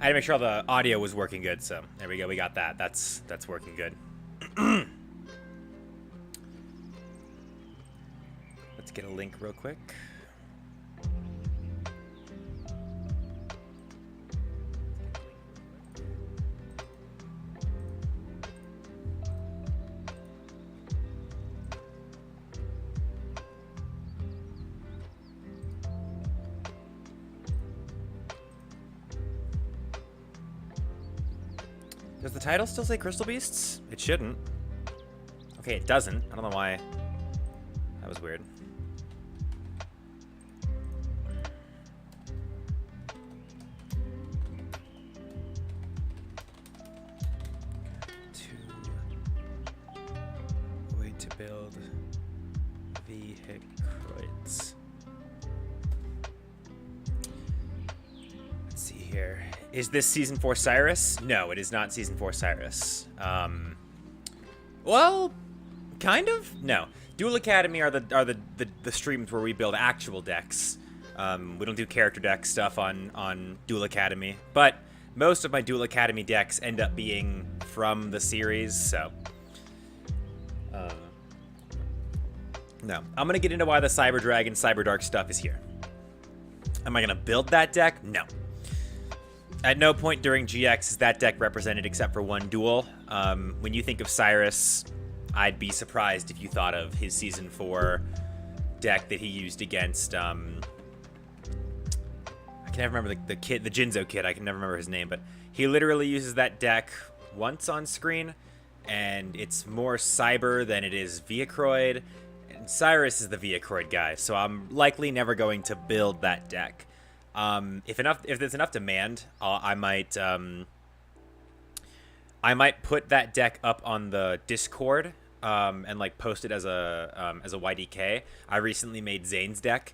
I had to make sure all the audio was working good, so there we go. We got that. That's working good. Let's get a link real quick. Does the title still say Crystal Beasts? It shouldn't. Okay, it doesn't. I don't know why. That was weird. Way to build VEHICROIDS. Let's see here. Is this Season 4 Cyrus? No, it is not Season 4 Cyrus. Well, kind of? No. Duel Academy are the streams where we build actual decks. We don't do character deck stuff on Duel Academy, but most of my Duel Academy decks end up being from the series, so... no. I'm going to get into why the Cyber Dragon, Cyber Dark stuff is here. Am I going to build that deck? No. At no point during GX is that deck represented except for one duel. When you think of Cyrus, I'd be surprised if you thought of his Season 4 deck that he used against... I can never remember the kid, the Jinzo kid. I can never remember his name, but he literally uses that deck once on screen, and it's more Cyber than it is VEHICROID. And Cyrus is the VEHICROID guy, so I'm likely never going to build that deck. If there's enough demand, I might put that deck up on the Discord, and like post it as a YDK. I recently made Zane's deck,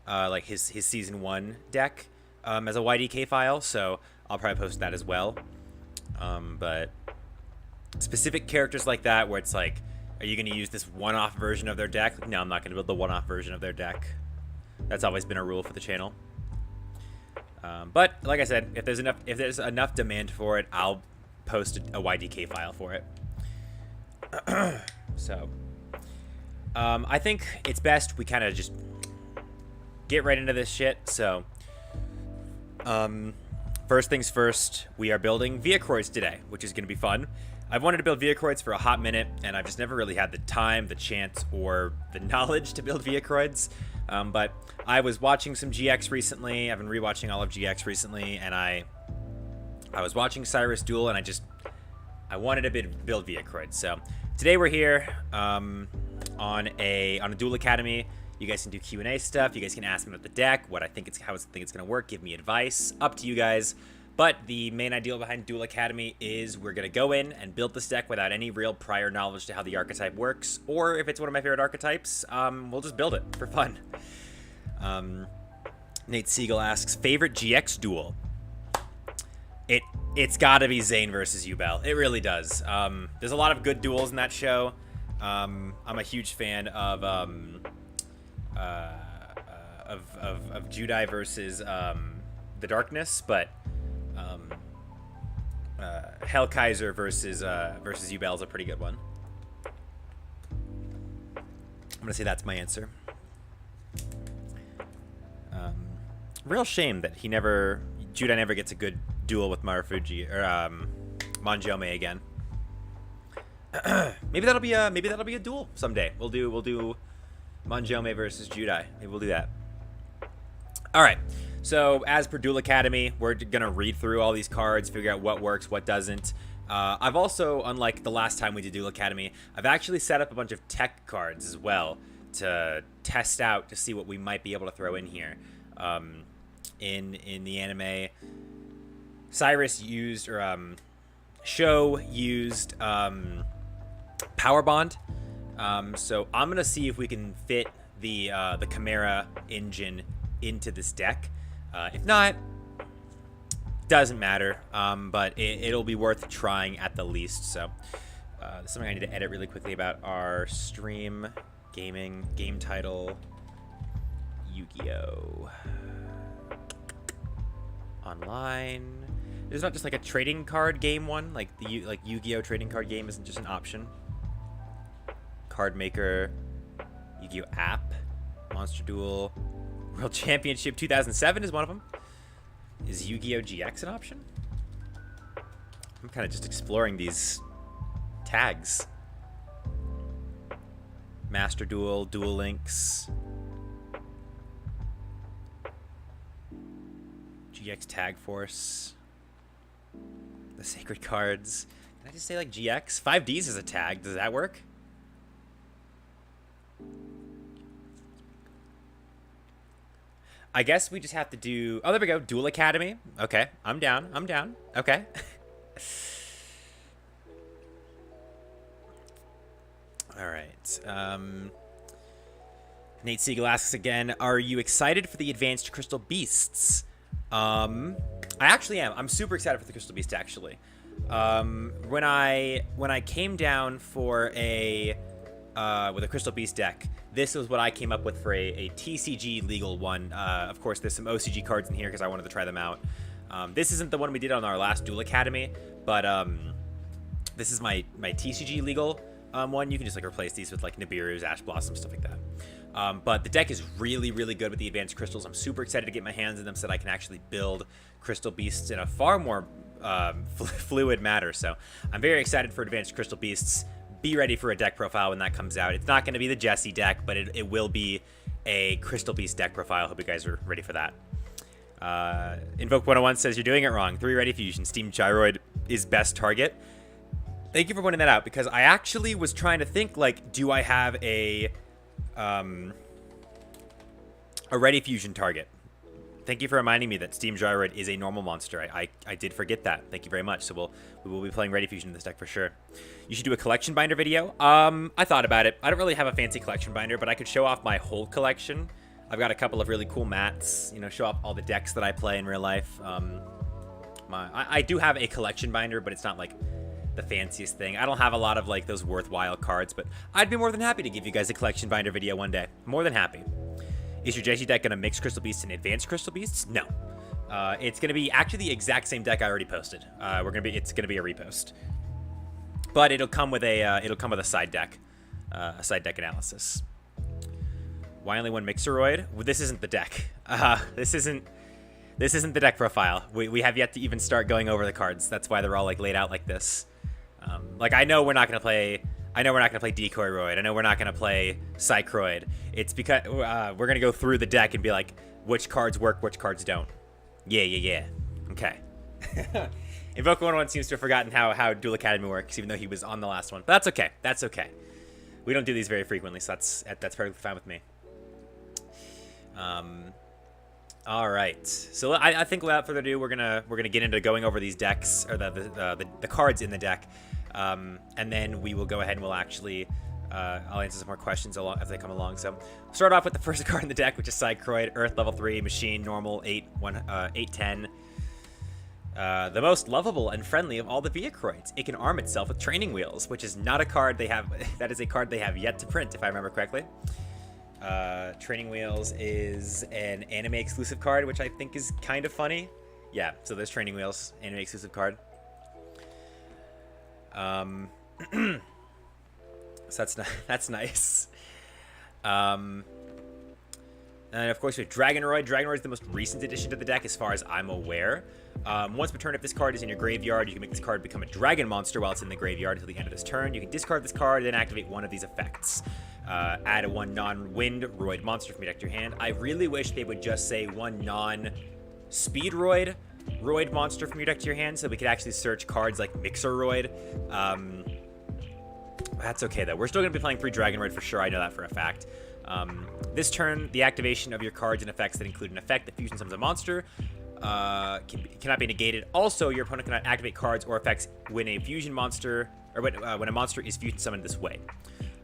like his Season 1 deck, as a YDK file, so I'll probably post that as well. But specific characters like that, where it's like, are you going to use this one-off version of their deck? No, I'm not going to build the one-off version of their deck. That's always been a rule for the channel. But like I said, if there's enough demand for it, I'll post a YDK file for it. So, I think it's best we kind of just get right into this shit. So, first things first, we are building VEHICROIDS today, which is going to be fun. I've wanted to build VEHICROIDS for a hot minute, and I've just never really had the time, the chance, or the knowledge to build VEHICROIDS. But I was watching some GX recently. I've been rewatching all of GX recently, and I was watching Cyrus Duel, and I wanted to build VEHICROIDS. So today we're here on a Duel Academy. You guys can do Q&A stuff. You guys can ask me about the deck, how I think it's going to work. Give me advice. Up to you guys. But the main idea behind Duel Academy is we're going to go in and build this deck without any real prior knowledge to how the archetype works. Or if it's one of my favorite archetypes, we'll just build it for fun. Nate Siegel asks, favorite GX duel? It's got to be Zane versus Ubel. It really does. There's a lot of good duels in that show. I'm a huge fan of Judai versus the Darkness, but Hellkaiser versus Ubel is a pretty good one. I'm gonna say that's my answer. Real shame that Judai never gets a good duel with Marufuji or Monjome again. maybe that'll be a duel someday. We'll do Monjome versus Judai. Maybe we'll do that. All right. So as per Duel Academy, we're gonna read through all these cards, figure out what works, what doesn't. I've also, unlike the last time we did Duel Academy, I've actually set up a bunch of tech cards as well to test out to see what we might be able to throw in here. In the anime, Cyrus used Sho used Power Bond. So I'm gonna see if we can fit the Chimera engine into this deck. If not, doesn't matter. But it'll be worth trying at the least. So there's something I need to edit really quickly about our stream game title. Yu-Gi-Oh! Online. There's not just like a trading card game one, like the Yu-Gi-Oh trading card game isn't just an option. Card Maker, Yu-Gi-Oh app, Monster Duel, World Championship 2007 is one of them. Is Yu-Gi-Oh GX an option? I'm kind of just exploring these tags. Master Duel, Duel Links, GX Tag Force, the Sacred Cards. Can I just say like GX? 5Ds is a tag. Does that work? I guess we just have to do... Oh, there we go. Duel Academy. Okay. I'm down. I'm down. Okay. All right. Nate Siegel asks again, are you excited for the Advanced Crystal Beasts? I actually am. I'm super excited for the Crystal Beast, actually. When I came down for a with a Crystal Beast deck, this was what I came up with for a TCG legal one. Of course, there's some OCG cards in here because I wanted to try them out. This isn't the one we did on our last Duel Academy, but this is my TCG legal one. You can just like replace these with like Nibiru's, Ash Blossom, stuff like that. But the deck is really, really good with the Advanced Crystals. I'm super excited to get my hands in them so that I can actually build Crystal Beasts in a far more fluid matter. So I'm very excited for Advanced Crystal Beasts. Be ready for a deck profile when that comes out. It's not going to be the Jesse deck, but it will be a Crystal Beast deck profile. Hope you guys are ready for that. Invoke 101 says you're doing it wrong. 3 Ready Fusion. Steam Gyroid is best target. Thank you for pointing that out, because I actually was trying to think, like, do I have a Ready Fusion target? Thank you for reminding me that Steam Gyroid is a normal monster. I did forget that. Thank you very much. So we will be playing Ready Fusion in this deck for sure. You should do a collection binder video. I thought about it. I don't really have a fancy collection binder, but I could show off my whole collection. I've got a couple of really cool mats, you know, show off all the decks that I play in real life. I do have a collection binder, but it's not like the fanciest thing. I don't have a lot of like those worthwhile cards, but I'd be more than happy to give you guys a collection binder video one day. More than happy. Is your JC deck going to mix Crystal Beasts and Advanced Crystal Beasts? No. It's going to be actually the exact same deck I already posted. It's going to be a repost. But it'll come with a side deck analysis. Why only one Mixeroid? Well, this isn't the deck. This isn't the deck profile. We have yet to even start going over the cards. That's why they're all like laid out like this. Like I know we're not going to play Decoyroid. I know we're not going to play Psychroid. It's because we're going to go through the deck and be like, which cards work, which cards don't. Yeah. Okay. Invoke 101 seems to have forgotten how Duel Academy works, even though he was on the last one. But that's okay. That's okay. We don't do these very frequently, so that's perfectly fine with me. All right. So I think without further ado, we're gonna get into going over these decks, or the cards in the deck. And then we will go ahead and we'll actually, I'll answer some more questions as they come along. So we'll start off with the first card in the deck, which is Psychroid, Earth level 3, Machine, Normal, 810. The most lovable and friendly of all the VEHICROIDS. It can arm itself with training wheels, which is not a card they have. That is a card they have yet to print, if I remember correctly. Training Wheels is an anime exclusive card, which I think is kind of funny. Yeah, so there's Training Wheels, anime exclusive card. So that's nice. And of course we have Dragonroid. Dragonroid is the most recent addition to the deck as far as I'm aware. Once per turn, if this card is in your graveyard, you can make this card become a dragon monster while it's in the graveyard until the end of this turn. You can discard this card, then activate one of these effects. Add a 1 non-wind Roid monster from your deck to your hand. I really wish they would just say 1 non-speed Roid monster from your deck to your hand, so we could actually search cards like Mixeroid. That's okay though. We're still going to be playing 3 Dragonroid for sure. I know that for a fact. This turn, the activation of your cards and effects that include an effect that fusion summons a monster cannot be negated. Also, your opponent cannot activate cards or effects when a fusion monster, or when a monster is fusion summoned this way.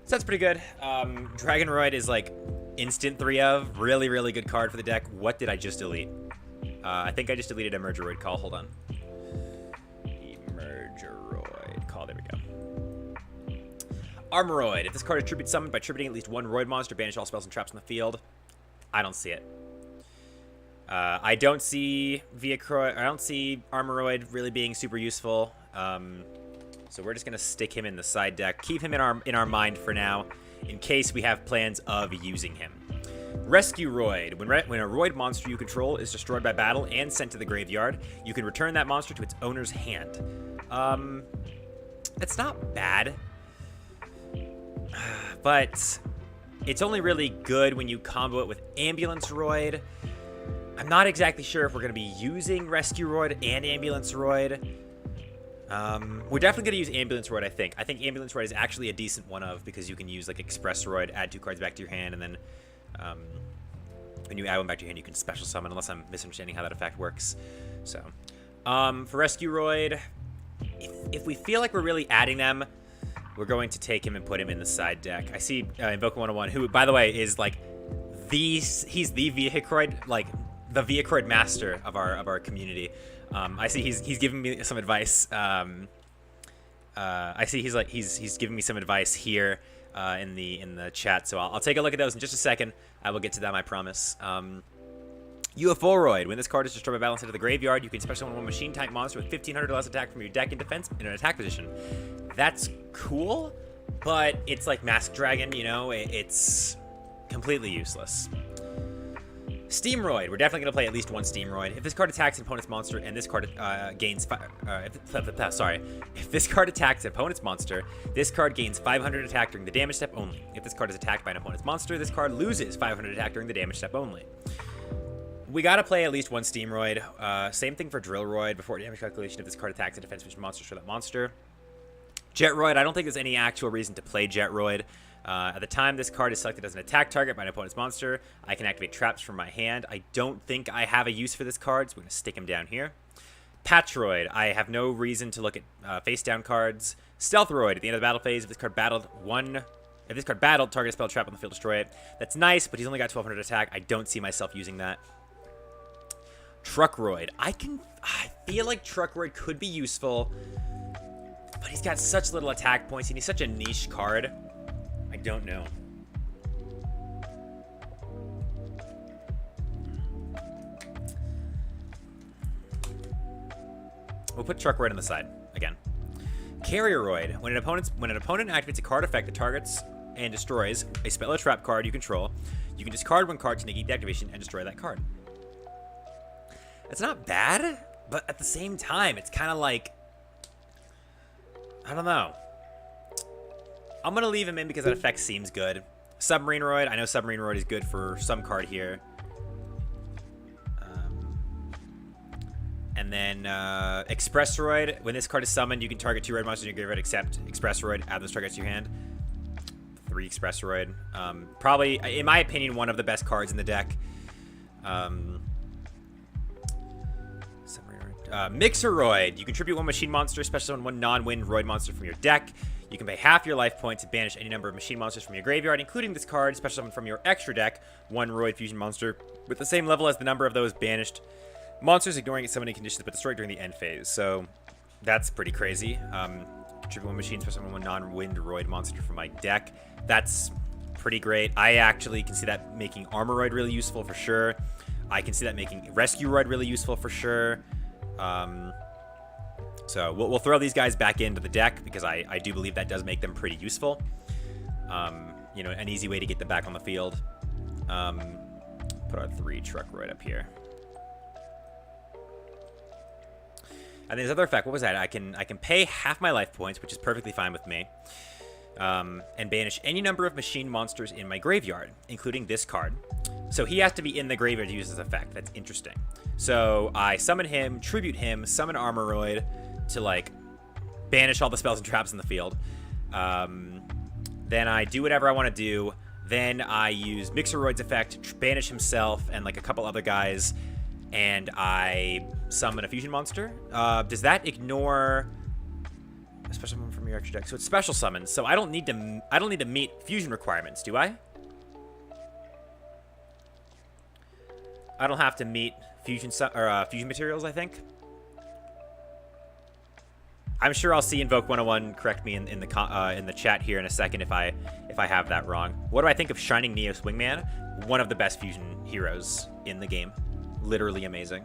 So that's pretty good. Dragonroid is like instant 3 of. Really, really good card for the deck. What did I just delete? I think I just deleted Emergeroid Call. Hold on. Emergeroid Call. There we go. Armoroid. If this card is tribute summoned by tributing at least 1 Roid monster, banish all spells and traps on the field. I don't see it. I don't see VEHICROID. I don't see Armoroid really being super useful. So we're just gonna stick him in the side deck, keep him in our mind for now, in case we have plans of using him. Rescue Roid. When a Roid monster you control is destroyed by battle and sent to the graveyard, you can return that monster to its owner's hand. It's not bad, but it's only really good when you combo it with Ambulance Roid. I'm not exactly sure if we're going to be using Rescue Roid and Ambulance Roid. We're definitely going to use Ambulance Roid, I think. I think Ambulance Roid is actually a decent one of, because you can use like Express Roid, add 2 cards back to your hand, and then when you add one back to your hand, you can special summon, unless I'm misunderstanding how that effect works. So, for Rescue Roid, if we feel like we're really adding them, we're going to take him and put him in the side deck. I see Invoker 101, who, by the way, is like he's the VEHICROID, like the VEHICROID master of our community. I see he's giving me some advice. I see he's giving me some advice here in the chat. So I'll take a look at those in just a second. I will get to them, I promise. UFOroid. When this card is destroyed by battle into the graveyard, you can special summon one machine type monster with 1500 or less attack from your deck in defense in an attack position. That's cool, but it's like Mask Dragon, you know, it's completely useless. Steamroid. We're definitely going to play at least one Steamroid. If this card attacks an opponent's monster and this card if this card attacks an opponent's monster, this card gains 500 attack during the damage step only. If this card is attacked by an opponent's monster, this card loses 500 attack during the damage step only. We got to play at least one Steamroid. Same thing for Drillroid. Before damage calculation, if this card attacks a defense monster, for that monster. Jetroid. I don't think there's any actual reason to play Jetroid. At the time this card is selected as an attack target by an opponent's monster, I can activate traps from my hand. I don't think I have a use for this card, so we're going to stick him down here. Patroid. I have no reason to look at face-down cards. Stealthroid. At the end of the battle phase, if this card battled, target a spell trap on the field, destroy it. That's nice, but he's only got 1200 attack. I don't see myself using that. Truckroid. I feel like Truckroid could be useful, but he's got such little attack points, and he's such a niche card. I don't know. We'll put Truckroid on the side again. Carrieroid. When an opponent activates a card effect that targets and destroys a spell or trap card you control, you can discard one card to negate the activation and destroy that card. It's not bad, but at the same time, it's kind of like, I don't know. I'm going to leave him in because that effect seems good. Submarine Roid. I know Submarine Roid is good for some card here. And then Express Roid. When this card is summoned, you can target 2 red monsters in your graveyard except Express Roid. Add those targets to your hand. 3 Express Roid. Probably, in my opinion, one of the best cards in the deck. Mixeroid. You contribute 1 machine monster, special summon 1 non-wind Roid monster from your deck. You can pay half your life points to banish any number of machine monsters from your graveyard, including this card, special summon from your extra deck, 1 Roid fusion monster with the same level as the number of those banished monsters, ignoring its summoning conditions, but destroyed during the end phase. So that's pretty crazy. Contribute 1 machine, special summon 1 non-wind Roid monster from my deck. That's pretty great. I actually can see that making Armoroid really useful for sure. I can see that making Rescue Roid really useful for sure. So we'll throw these guys back into the deck because I do believe that does make them pretty useful. You know, an easy way to get them back on the field. Put our 3 Truckroid up here. And there's other effect. What was that? I can pay half my life points, which is perfectly fine with me. And banish any number of machine monsters in my graveyard, including this card. So he has to be in the graveyard to use this effect. That's interesting. So I summon him, tribute him, summon Armoroid to, like, banish all the spells and traps in the field. Then I do whatever I want to do. Then I use Mixeroid's effect, banish himself and, like, a couple other guys, and I summon a fusion monster. Does that ignore a special summon from your extra deck? So it's special summon. So I don't need to meet fusion requirements, do I? I don't have to meet fusion materials, I think. I'm sure I'll see Invoke 101 correct me in the chat here in a second if I have that wrong. What do I think of Shining Neos Wingman? One of the best fusion heroes in the game. Literally amazing.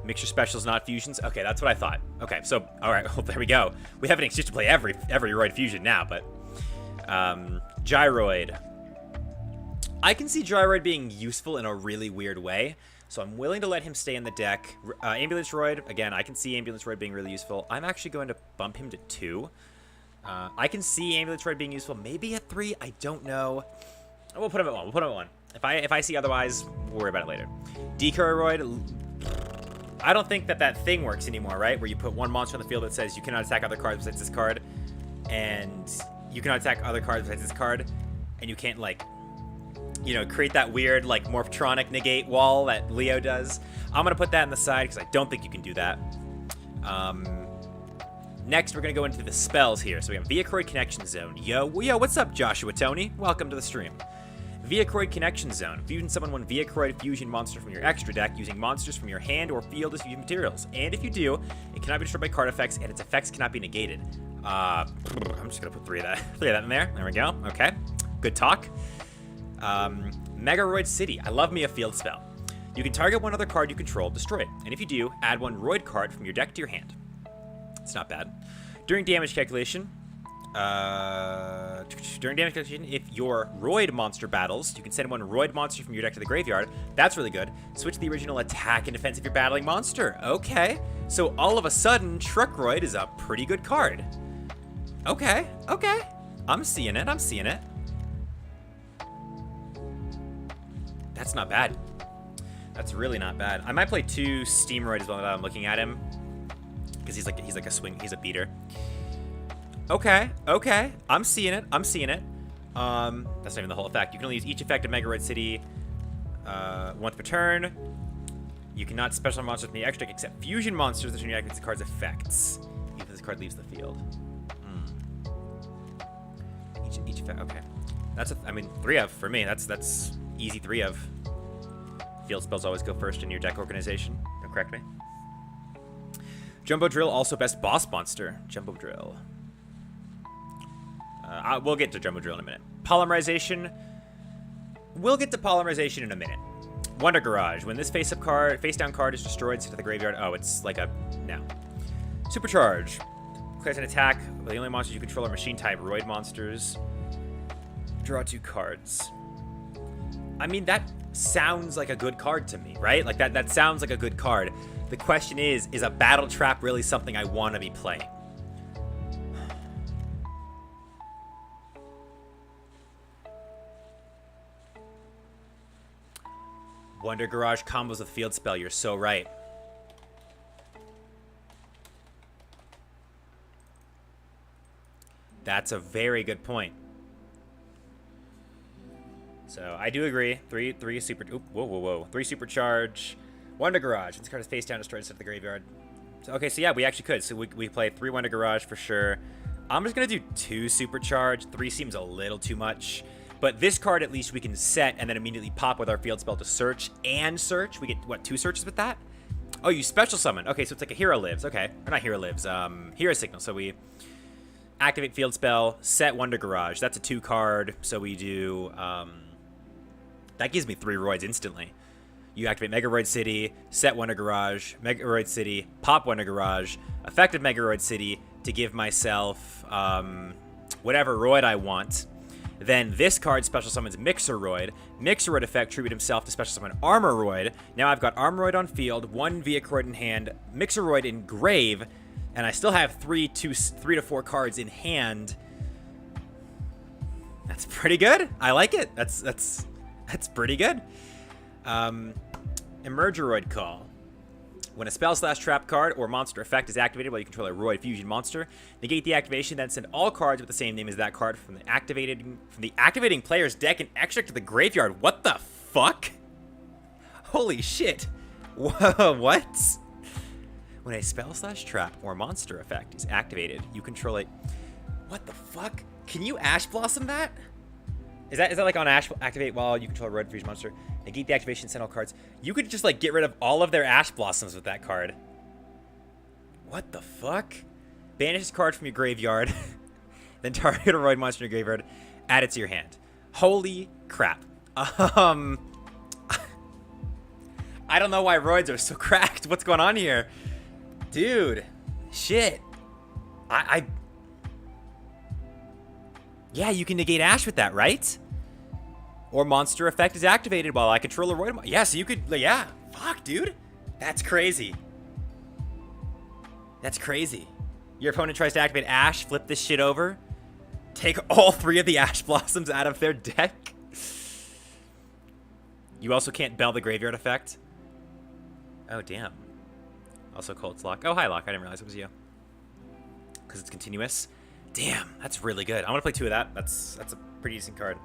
Mixture specials, not fusions. Okay, that's what I thought. Okay, so all right, well, there we go. We have an excuse to play every Roid fusion now, but Gyroid. I can see Gyroid being useful in a really weird way, so I'm willing to let him stay in the deck. Ambulance Roid, again, I can see Ambulance Roid being really useful. I'm actually going to bump him to 2. I can see Ambulance Roid being useful, maybe at 3. I don't know. We'll put him at 1. We'll put him at 1. If I see otherwise, we'll worry about it later. Decoy I don't think that thing works anymore, right? Where you put one monster on the field that says you cannot attack other cards besides this card, and you cannot attack other cards besides this card, and you can't, like, you know, create that weird, like, Morphtronic negate wall that Leo does. I'm going to put that in the side because I don't think you can do that. Next, we're going to go into the spells here. So we have VEHICROID Connection Zone. Yo, what's up, Joshua Tony? Welcome to the stream. VEHICROID Connection Zone. Fusion summon one VEHICROID fusion monster from your extra deck using monsters from your hand or field as fusion materials. And if you do, it cannot be destroyed by card effects, and its effects cannot be negated. I'm just going to put 3 of that in there. There we go. Okay. Good talk. Megaroid City. I love me a field spell. You can target one other card you control, destroy it. And if you do, add one Roid card from your deck to your hand. It's not bad. During damage calculation, if your Roid monster battles, you can send one Roid monster from your deck to the graveyard. That's really good. Switch the original attack and defense of your battling monster. Okay. So all of a sudden, Truckroid is a pretty good card. Okay. Okay. I'm seeing it. I'm seeing it. That's not bad. That's really not bad. I might play 2 Steamroid as well now that I'm looking at him, because he's like a swing. He's a beater. Okay, okay. I'm seeing it. I'm seeing it. That's not even the whole effect. You can only use each effect of Megaroid City once per turn. You cannot special monsters from the extra deck except fusion monsters that turn your activates the card's effects, even if this card leaves the field. Each effect. Okay. That's I mean 3 of for me. That's easy 3 of. Field spells always go first in your deck organization. Don't correct me. Jumbo Drill, also best boss monster. Jumbo Drill. We'll get to Jumbo Drill in a minute. Polymerization. We'll get to Polymerization in a minute. Wonder Garage. When this face-down card is destroyed, sent to the graveyard. Oh, it's like a... No. Supercharge. Declares an attack. The only monsters you control are machine-type Roid monsters. Draw 2 cards. I mean, that sounds like a good card to me, right? Like, that sounds like a good card. The question is a Battle Trap really something I want to be playing? Wonder Garage combos with Field Spell. You're so right. That's a very good point. So I do agree. 3 super. Oop, whoa. 3 supercharge. Wonder Garage. This card is face down, destroyed instead of the graveyard. So, okay, so yeah, we actually could. So we play 3 Wonder Garage for sure. I'm just gonna do 2 supercharge. 3 seems a little too much. But this card, at least, we can set and then immediately pop with our field spell to search and search. We get, what, 2 searches with that? Oh, you special summon. Okay, so it's like a Hero Lives. Okay. Or not Hero Lives. Hero Signal. So we activate field spell, set Wonder Garage. That's a 2 card. So we do... that gives me 3 Roids instantly. You activate Megaroid City, set Wonder Garage, Megaroid City, pop Wonder Garage, effective Megaroid City to give myself whatever Roid I want. Then this card special summons Mixeroid. Mixeroid effect tribute himself to special summon Armoroid. Now I've got Armoroid on field, 1 VEHICROID in hand, Mixeroid in grave, and I still have 3 to 4 cards in hand. That's pretty good. I like it. That's pretty good. Emergeroid Call. When a spell/trap card or monster effect is activated while you control a Roid fusion monster, negate the activation, then send all cards with the same name as that card from the activating player's deck and extract to the graveyard. What the fuck? Holy shit. Whoa, what? When a spell/trap or monster effect is activated, you control it. What the fuck? Can you Ash Blossom that? Is that like on Ash activate while you control a Roid fusion monster? Negate the activation, send all cards. You could just like get rid of all of their Ash Blossoms with that card. What the fuck? Banish this card from your graveyard. Then target a Roid monster in your graveyard. Add it to your hand. Holy crap. Um, I don't know why roids are so cracked. What's going on here? Dude, shit. Yeah, you can negate Ash with that, right? Or monster effect is activated while I control a roid. Yeah, so you could, yeah. Fuck, dude. That's crazy. That's crazy. Your opponent tries to activate Ash, flip this shit over, take all 3 of the Ash Blossoms out of their deck. You also can't bell the graveyard effect. Oh, damn. Also Colt's Lock. Oh, hi, Lock. I didn't realize it was you. Because it's continuous. Damn, that's really good. I'm going to play 2 of that. That's a pretty decent card.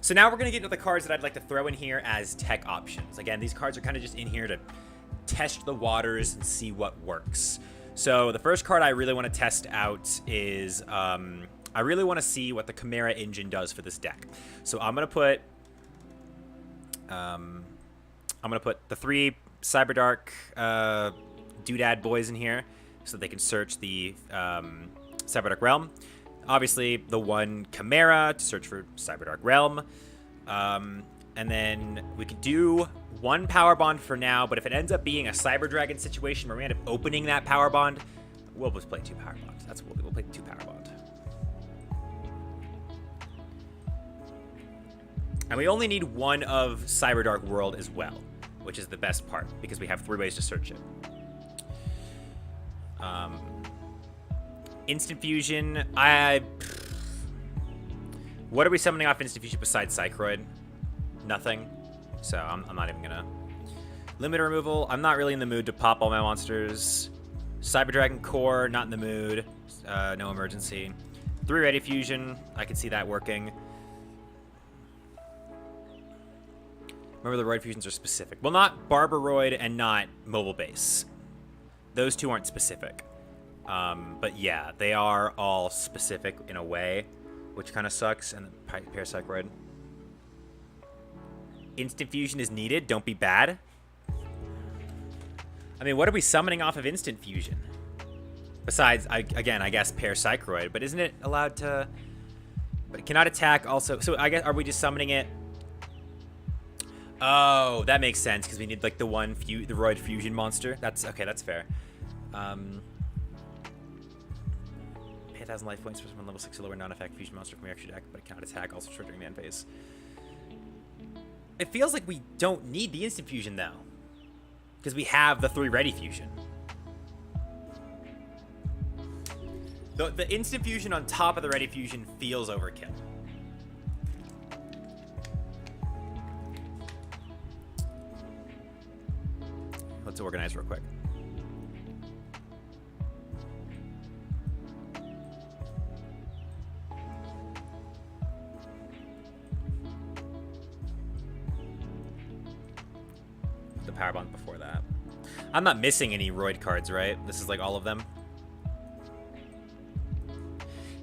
So now we're going to get into the cards that I'd like to throw in here as tech options. Again, these cards are kind of just in here to test the waters and see what works. So the first card I really want to test out is, I really want to see what the Chimera engine does for this deck. So I'm going to put, the 3 Cyberdark Doodad boys in here so that they can search the Cyberdark Realm. Obviously, the 1 Chimera to search for Cyberdark Realm. And then we could do 1 Power Bond for now, but if it ends up being a Cyber Dragon situation where we end up opening that Power Bond, we'll just play 2 Power Bonds. That's what we'll play 2 Power Bond. And we only need 1 of Cyberdark World as well, which is the best part, because we have 3 ways to search it. Instant Fusion, what are we summoning off Instant Fusion besides Psychroid? Nothing. So I'm not even gonna. Limit removal, I'm not really in the mood to pop all my monsters. Cyber Dragon Core, not in the mood. No emergency. 3 Ready Fusion, I can see that working. Remember, the Roid Fusions are specific. Well, not Barbaroid and not Mobile Base. Those 2 aren't specific. But yeah, they are all specific in a way, which kind of sucks. And the Parapsychroid. Instant Fusion is needed. Don't be bad. I mean, what are we summoning off of Instant Fusion? Besides, again, I guess Parapsychroid. But isn't it allowed to... But it cannot attack also... So I guess, are we just summoning it... Oh, that makes sense, because we need, like, the Roid Fusion monster. That's... Okay, that's fair. Pay 1,000 life points for someone level 6 or lower non-effect fusion monster from your extra deck, but it cannot attack, also short during the end phase. It feels like we don't need the instant fusion, though. Because we have the 3 ready fusion. The instant fusion on top of the ready fusion feels overkill. Let's organize real quick. The power bond before that. I'm not missing any Roid cards, right? This is like all of them.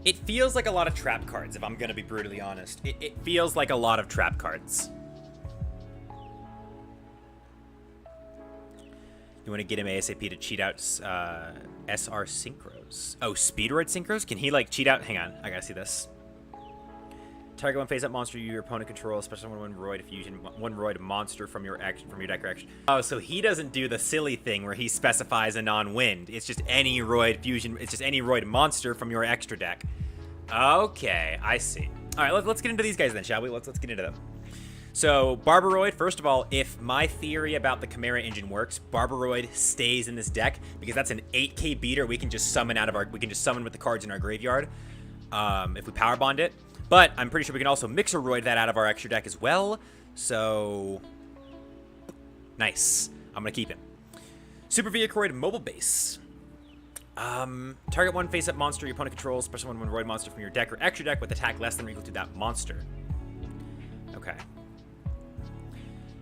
It feels like a lot of trap cards, if I'm gonna be brutally honest. It feels like a lot of trap cards. You want to get him ASAP to cheat out SR Synchros. Oh, Speedroid Synchros? Can he, like, cheat out? Hang on, I gotta see this. Target 1 face-up monster your opponent controls, especially when 1 Roid fusion, 1 Roid monster from your deck or action. Oh, so he doesn't do the silly thing where he specifies a non-wind. It's just any Roid fusion, it's just any Roid monster from your extra deck. Okay, I see. All right, let's get into these guys then, shall we? Let's get into them. So, Barbaroid, first of all, if my theory about the Chimera engine works, Barbaroid stays in this deck because that's an 8k beater we can just summon with the cards in our graveyard if we power bond it. But I'm pretty sure we can also Mixeroid that out of our extra deck as well. So, nice. I'm going to keep him. Super VEHICROID Mobile Base. Target 1 face-up monster your opponent controls, special 1 Roid monster from your deck or extra deck with attack less than or equal to that monster. Okay.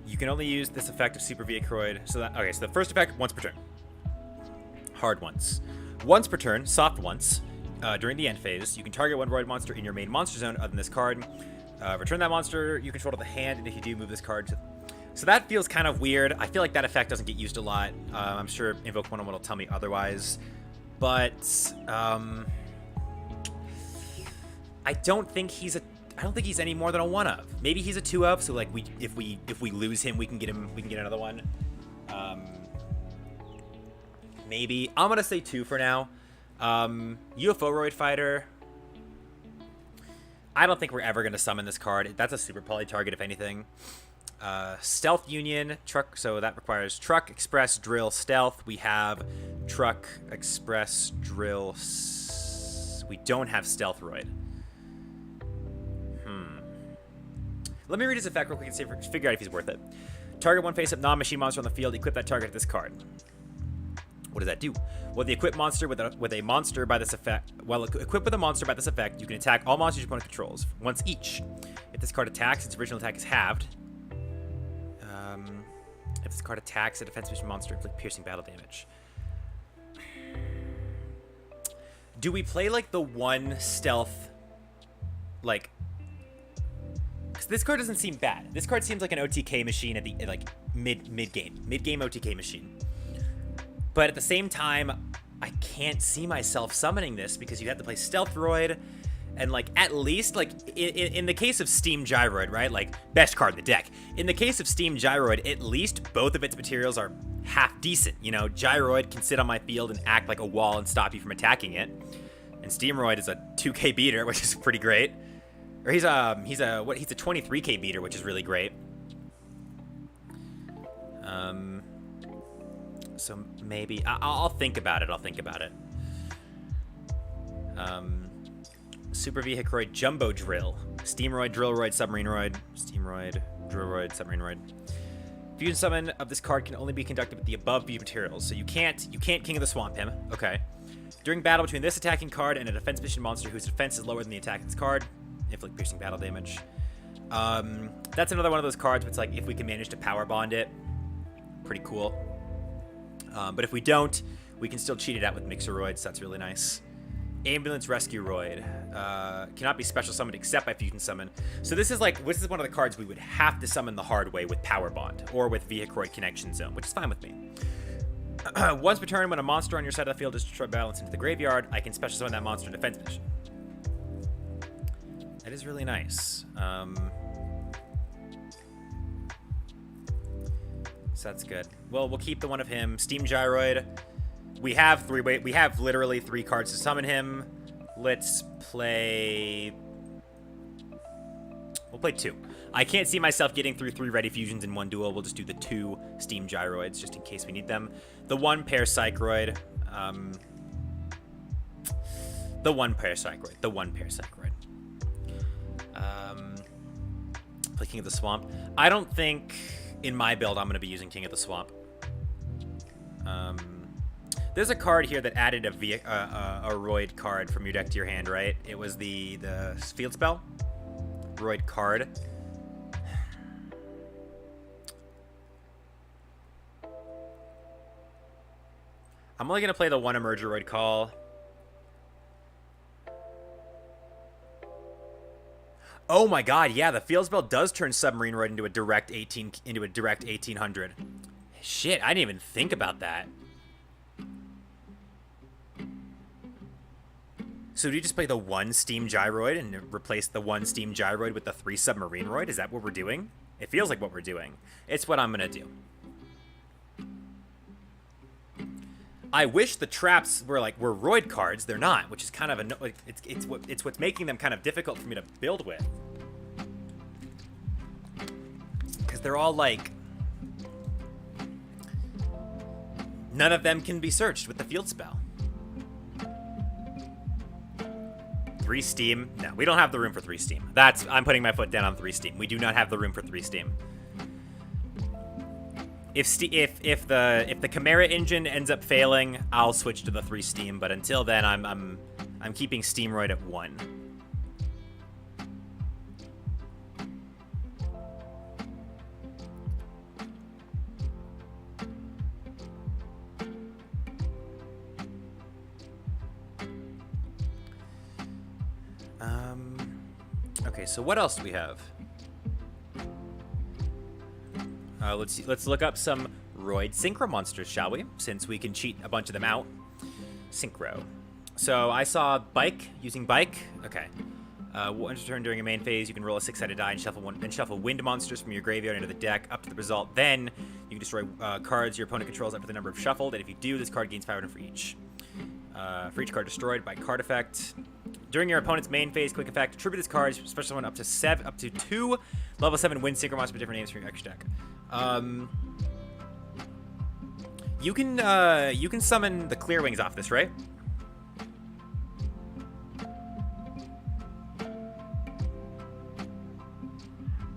You can only use this effect of Super VEHICROID. So the first effect, once per turn. Hard once. Once per turn, soft once. During the end phase, you can target 1 Roid monster in your main monster zone other than this card. Return that monster you control to the hand, and if you do, move this card to... So that feels kind of weird. I feel like that effect doesn't get used a lot. I'm sure Invoke 101 will tell me otherwise. But, I don't think he's a... I don't think he's any more than a 1 of. Maybe he's a 2 of. So like if we lose him, we can get another one. Maybe I'm gonna say 2 for now. UFO-roid fighter. I don't think we're ever gonna summon this card. That's a super poly target if anything. Stealth Union, truck, so that requires truck, express, drill, stealth. We have truck, express, drill. We don't have stealth roid. Let me read his effect real quick and see if, figure out if he's worth it. Target one face-up non-machine monster on the field. Equip that target to this card. What does that do? Well, the equipped monster with a monster by this effect. Well, equipped with a monster by this effect, you can attack all monsters your opponent controls once each. If this card attacks, its original attack is halved. If this card attacks a defense mission monster, inflict piercing battle damage. Do we play like the one stealth, like? Because this card doesn't seem bad. This card seems like an OTK machine at the like mid game OTK machine. But at the same time, I can't see myself summoning this because you have to play Stealth Roid, and like at least like in the case of Steam Gyroid, right? Like best card in the deck. In the case of Steam Gyroid, at least both of its materials are half decent. You know, Gyroid can sit on my field and act like a wall and stop you from attacking it, and Steamroid is a 2K beater, which is pretty great. Or he's a 23K beater, which is really great. So maybe I'll think about it. Super VEHICROID Jumbo Drill, Steamroid, Drillroid, Submarineroid, Steamroid, Drillroid, Submarineroid. Fusion summon of this card can only be conducted with the above fusion materials, so you can't King of the Swamp him. Okay. During battle between this attacking card and a defense mission monster whose defense is lower than the attack of this card, inflict piercing battle damage. That's another one of those cards where it's like if we can manage to power bond it, pretty cool. But if we don't, we can still cheat it out with Mixeroids. So that's really nice. Ambulance Rescue Roid. Cannot be special summoned except by fusion summon. So this is one of the cards we would have to summon the hard way with Power Bond or with VEHICROID Connection Zone, which is fine with me. Once per turn, when a monster on your side of the field is destroyed by balance into the graveyard, I can special summon that monster defense mission. That is really nice. So that's good. Well, we'll keep the one of him. Steam Gyroid. We have literally 3 cards to summon him. Let's play. We'll play 2. I can't see myself getting through 3 ready fusions in one duel. We'll just do the 2 Steam Gyroids just in case we need them. The 1 Parapsychroid. The 1 Parapsychroid. Play King of the Swamp. I don't think in my build I'm going to be using King of the Swamp. There's a card here that added a Roid card from your deck to your hand, right? It was the field spell. Roid card. I'm only going to play the 1 Emerger Roid call. Oh my god, yeah, the field spell does turn Submarineroid into a direct 1800. Shit, I didn't even think about that. So do you just play the 1 Steam Gyroid and replace the 1 Steam Gyroid with the 3 Submarineroid? Is that what we're doing? It feels like what we're doing. It's what I'm gonna do. I wish the traps were Roid cards. They're not, which is kind of it's what's making them kind of difficult for me to build with. Because they're all like, none of them can be searched with the field spell. 3 Steam. No, we don't have the room for 3 Steam. I'm putting my foot down on 3 Steam. We do not have the room for 3 Steam. If the Chimera engine ends up failing, I'll switch to the 3 Steam. But until then, I'm keeping Steamroid at 1. Okay, so what else do we have? Let's look up some Roid Synchro monsters, shall we? Since we can cheat a bunch of them out. Synchro. So I saw Bike, using Bike. Okay. Once your turn during your main phase, you can roll a 6-sided die and shuffle wind monsters from your graveyard into the deck up to the result. Then you can destroy cards your opponent controls up to the number of shuffled, and if you do, this card gains 500 for each. For each card destroyed by card effect. During your opponent's main phase quick effect, attribute this card, special one up to 2 level 7 wind synchro monsters with different names from your extra deck. You can summon the Clear Wings off this, right?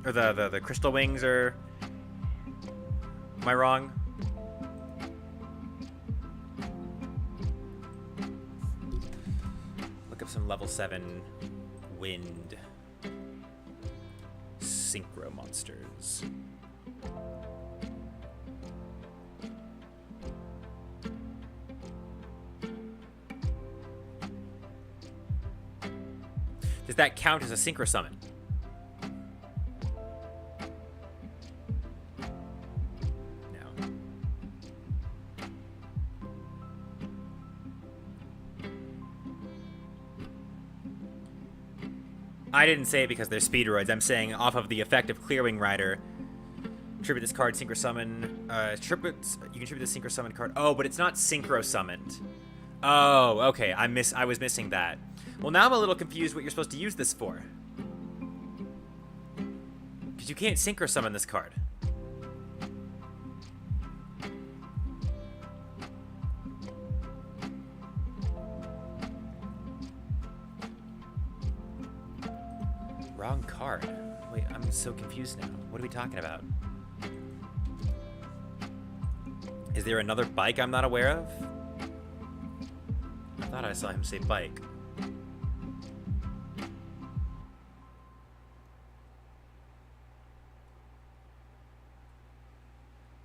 Or the Crystal Wings, or am I wrong? Look up some level 7 wind synchro monsters. Does that count as a synchro summon? No. I didn't say it because they're speedroids. I'm saying off of the effect of Clearwing Rider. Tribute this card, synchro summon. You can tribute the synchro summon card. Oh, but it's not synchro summoned. Oh, okay. I was missing that. Well, now I'm a little confused what you're supposed to use this for. Because you can't synchro summon this card. Wrong card. Wait, I'm so confused now. What are we talking about? Is there another bike I'm not aware of? I thought I saw him say bike.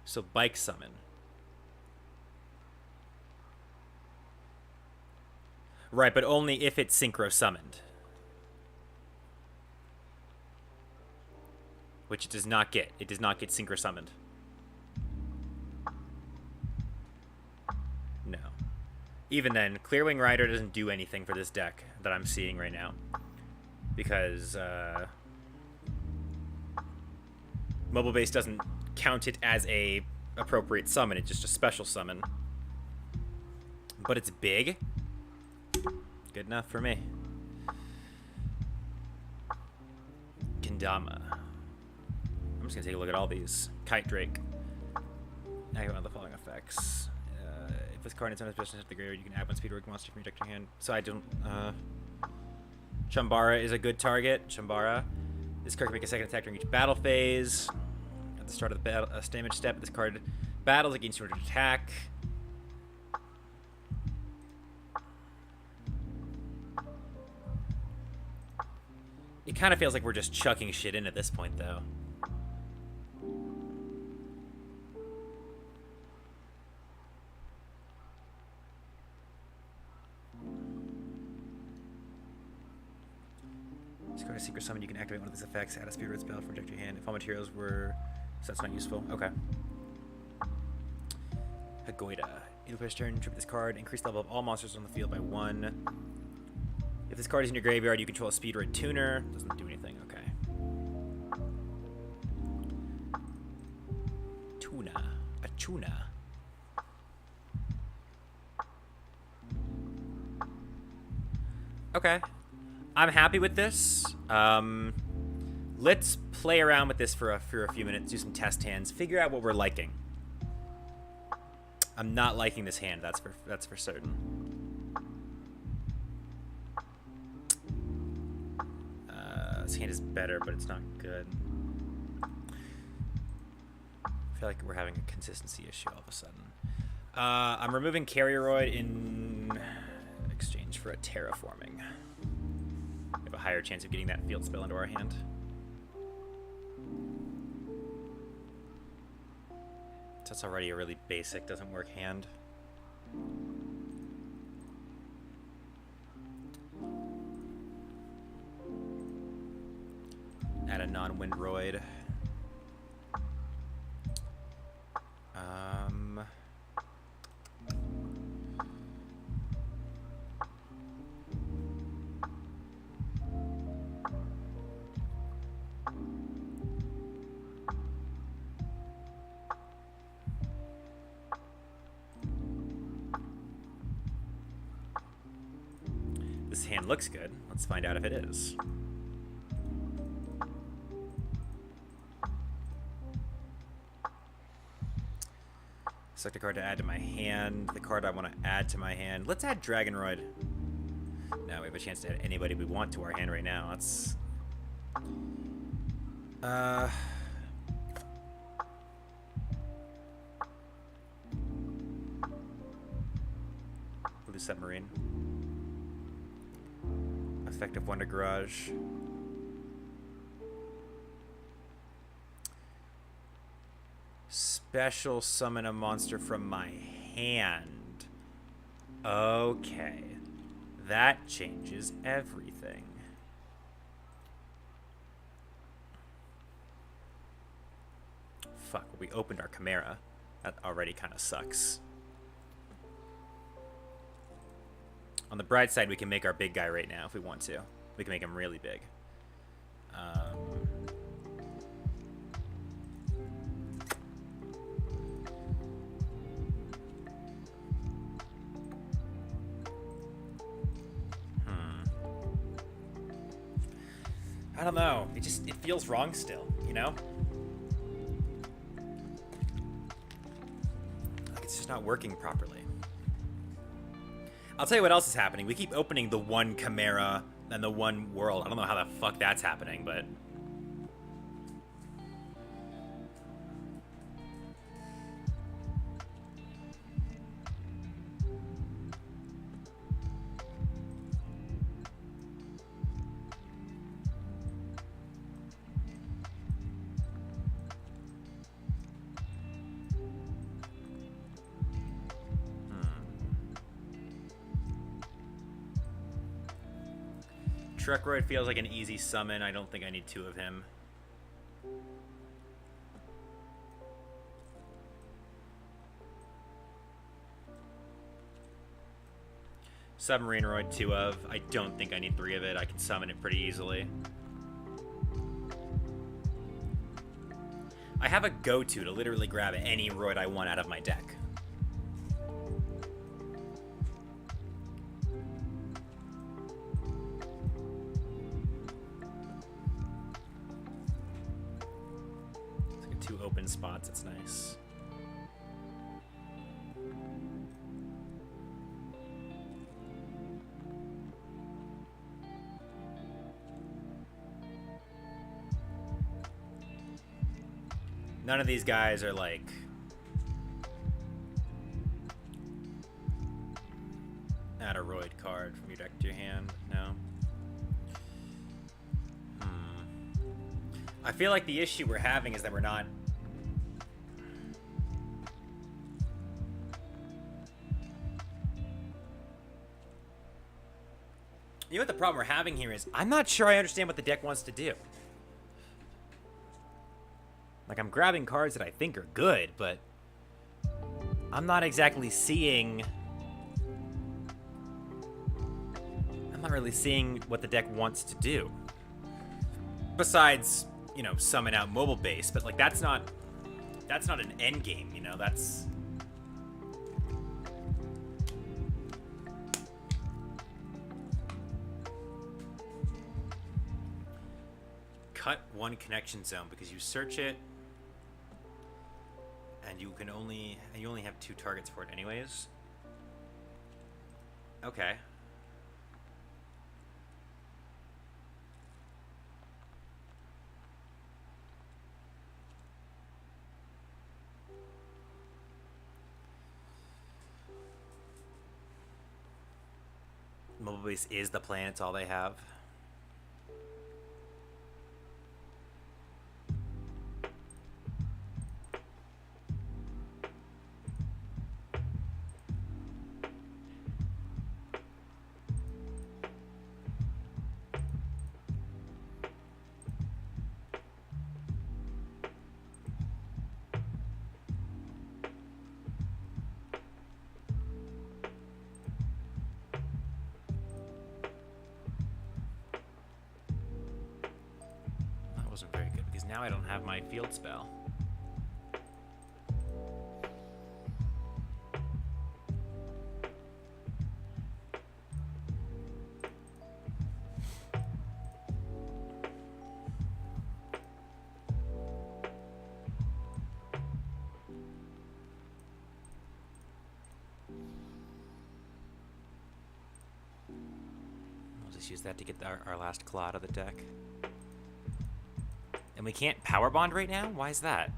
So bike summon. Right, but only if it's synchro summoned. Which it does not get. It does not get synchro summoned. No. Even then, Clearwing Rider doesn't do anything for this deck that I'm seeing right now. Because, Mobile Base doesn't count it as a appropriate summon. It's just a special summon. But it's big. Good enough for me. Kendama. I'm just gonna take a look at all these. Kite Drake. Now you want the following effects. If this card is on its position at the graveyard, you can add one speed work monster from your deck to your hand. So I don't. Chambara is a good target. Chambara. This card can make a second attack during each battle phase. At the start of the battle, damage step, this card battles against your attack. It kind of feels like we're just chucking shit in at this point, though. This card is secret summon. You can activate one of these effects, add a spirit spell, project your hand. If all materials were... So that's not useful. Okay. Hagoida. In the player's turn, tribute this card. Increase the level of all monsters on the field by 1. If this card is in your graveyard, you control a speed red tuner. Doesn't do anything. Okay. Tuna. A tuna. Okay. I'm happy with this. Let's play around with this for a few minutes, do some test hands, figure out what we're liking. I'm not liking this hand, that's for certain. This hand is better, but it's not good. I feel like we're having a consistency issue all of a sudden. I'm removing Carrieroid in exchange for a terraforming. We have a higher chance of getting that field spell into our hand. So that's already a really basic, doesn't work hand. Add a non-Windroid. This hand looks good. Let's find out if it is. Select a card to add to my hand. The card I want to add to my hand. Let's add Dragonroid. Now we have a chance to add anybody we want to our hand right now. Let's... Blue Submarine. Effective Wonder Garage. Special summon a monster from my hand. Okay. That changes everything. Fuck, we opened our Chimera. That already kind of sucks. On the bright side, we can make our big guy right now if we want to. We can make him really big. I don't know. It feels wrong still, you know? Like it's just not working properly. I'll tell you what else is happening. We keep opening the one Chimera and the one world. I don't know how the fuck that's happening, but... Truckroid feels like an easy summon. I don't think I need two of him. Submarine Roid, 2 of. I don't think I need 3 of it. I can summon it pretty easily. I have a go-to to literally grab any Roid I want out of my deck. Open spots, it's nice. None of these guys are like add a Roid card from your deck to your hand. No. I feel like the issue we're having is that we're not... You know what the problem we're having here is, I'm not sure I understand what the deck wants to do. Like, I'm grabbing cards that I think are good, but I'm not exactly seeing... I'm not really seeing what the deck wants to do. Besides, you know, summon out mobile base, but like that's not an end game, you know, that's... Cut one connection zone because you search it and you only have 2 targets for it anyways. Okay. Mobile base is the plan, it's all they have. Wasn't very good because now I don't have my field spell. use that to get our last claw out of the deck. And we can't power bond right now? Why is that?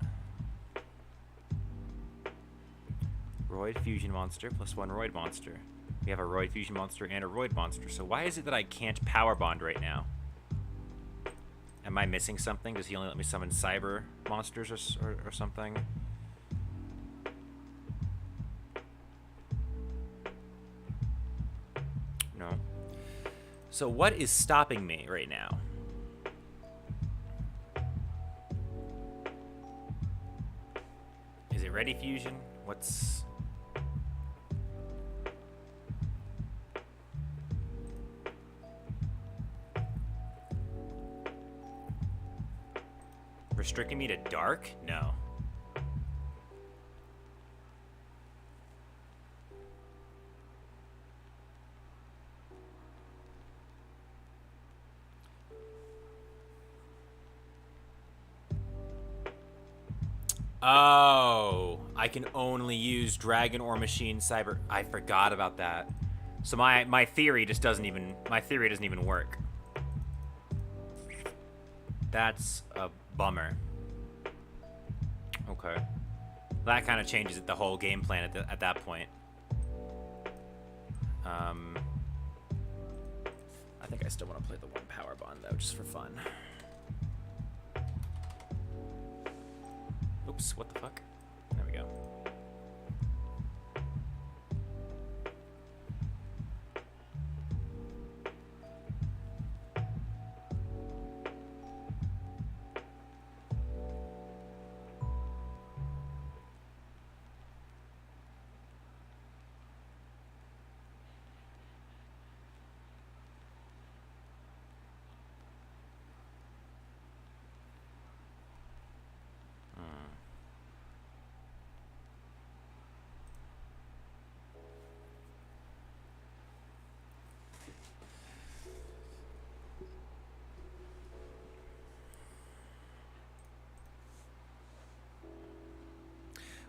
Roid fusion monster plus 1 Roid monster. We have a Roid fusion monster and a Roid monster. So why is it that I can't power bond right now? Am I missing something? Does he only let me summon cyber monsters or something? No. So what is stopping me right now? Is it ready fusion? What's... restricting me to dark? No. Oh, I can only use dragon or machine cyber. I forgot about that. So my theory just doesn't even work. That's a bummer. Okay. That kind of changes the whole game plan at that point. I think I still want to play the 1 power bond though, just for fun. Oops, what the fuck? There we go.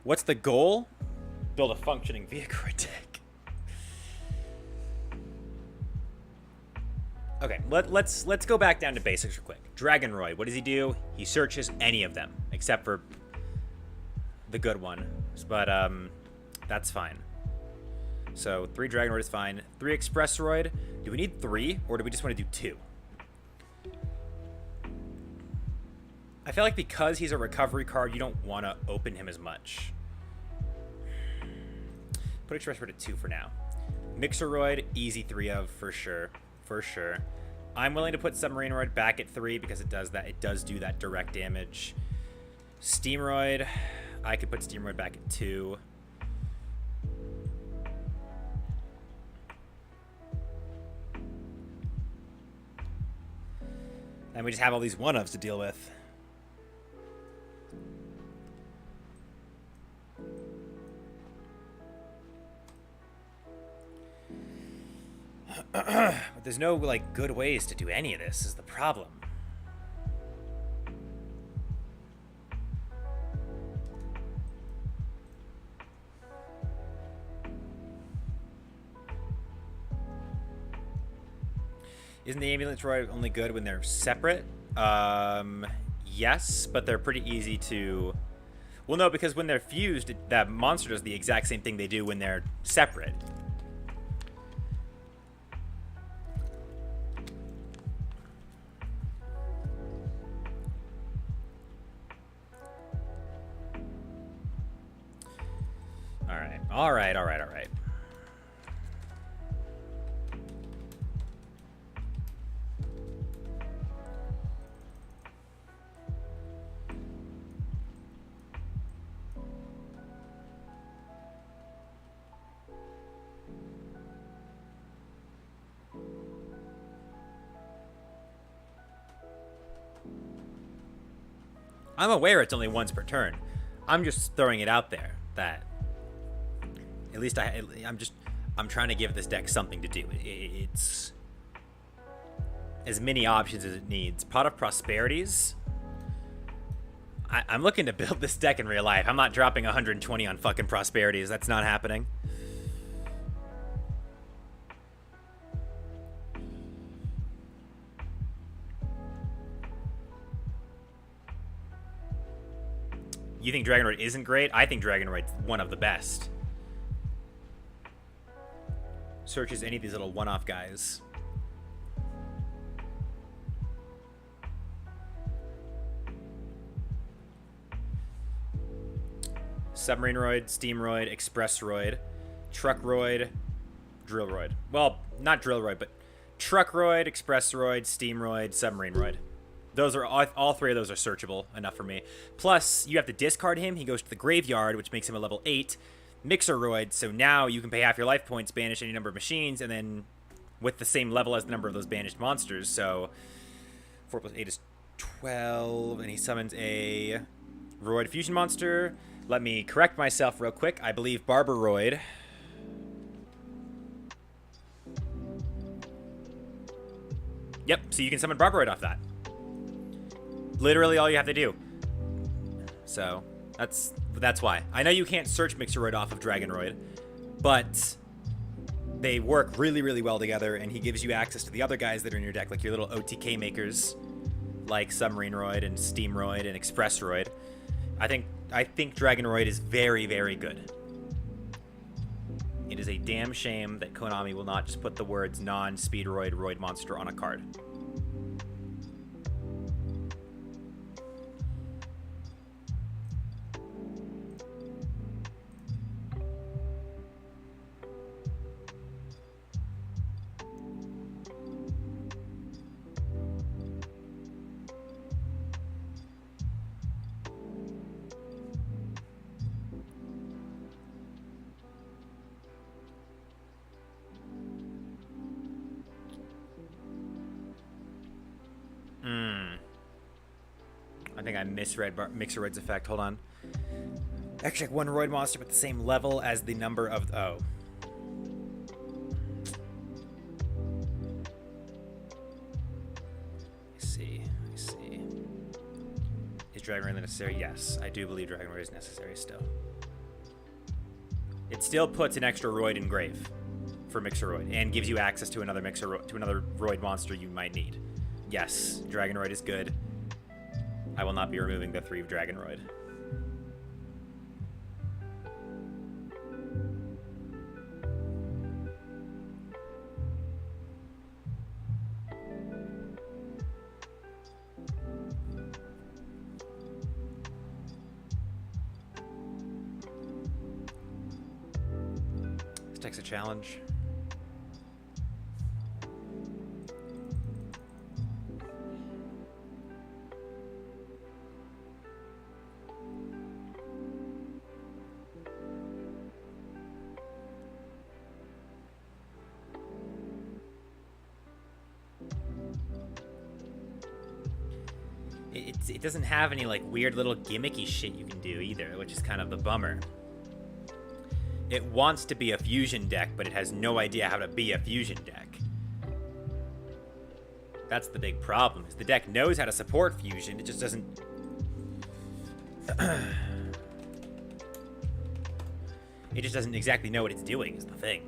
What's the goal? Build a functioning VEHICROID deck. Okay, let's go back down to basics real quick. Dragonroid, what does he do? He searches any of them, except for the good one. But that's fine. So 3 Dragonroid is fine. 3 Expressroid. Do we need 3, or do we just want to do 2? I feel like because he's a recovery card, you don't want to open him as much. Put Expressroid at 2 for now. Mixeroid, easy 3 of, for sure. For sure. I'm willing to put Submarineroid back at 3 because it does that. It does do that direct damage. Steamroid, I could put Steamroid back at 2. And we just have all these 1-ofs to deal with. But there's no, like, good ways to do any of this is the problem. Isn't the ambulance droid only good when they're separate? Yes, but they're pretty easy to... Well, no, because when they're fused, that monster does the exact same thing they do when they're separate. All right. I'm aware it's only once per turn. I'm just throwing it out there that at least I'm trying to give this deck something to do. It's as many options as it needs. Pot of Prosperities. I'm looking to build this deck in real life. I'm not dropping 120 on fucking Prosperities. That's not happening. You think Dragonroid isn't great? I think Dragonroid's one of the best. Searches any of these little one-off guys. Submarineroid, Steamroid, Expressroid, Truckroid, Drillroid. Well, not Drillroid, but Truckroid, Expressroid, Steamroid, Submarineroid. Those are all three of those are searchable enough for me. Plus, you have to discard him. He goes to the graveyard, which makes him a level 8 Mixeroid. So now you can pay half your life points, banish any number of machines, and then with the same level as the number of those banished monsters. So 4 plus 8 is 12, and he summons a Roid fusion monster. Let me correct myself real quick. I believe Barbaroid. Yep, so you can summon Barbaroid off that. Literally all you have to do. So, that's why. I know you can't search Mixeroid off of Dragonroid, but they work really, really well together, and he gives you access to the other guys that are in your deck, like your little OTK makers, like Submarineroid and Steamroid and Expressroid. I think Dragonroid is very, very good. It is a damn shame that Konami will not just put the words non-Speedroid Roid monster on a card. I think I misread Mixeroid's effect. Hold on. Actually, one Roid monster with the same level as the number of... Oh. I see. Is Dragonroid necessary? Yes, I do believe Dragonroid is necessary still. It still puts an extra Roid in grave for Mixeroid and gives you access to another Roid monster you might need. Yes, Dragonroid is good. I will not be removing the 3 of Dragonroid. This deck's a challenge. It doesn't have any like weird little gimmicky shit you can do either, which is kind of the bummer. It wants to be a fusion deck, but it has no idea how to be a fusion deck. That's the big problem, is the deck knows how to support fusion, it just doesn't... It just doesn't exactly know what it's doing, is the thing.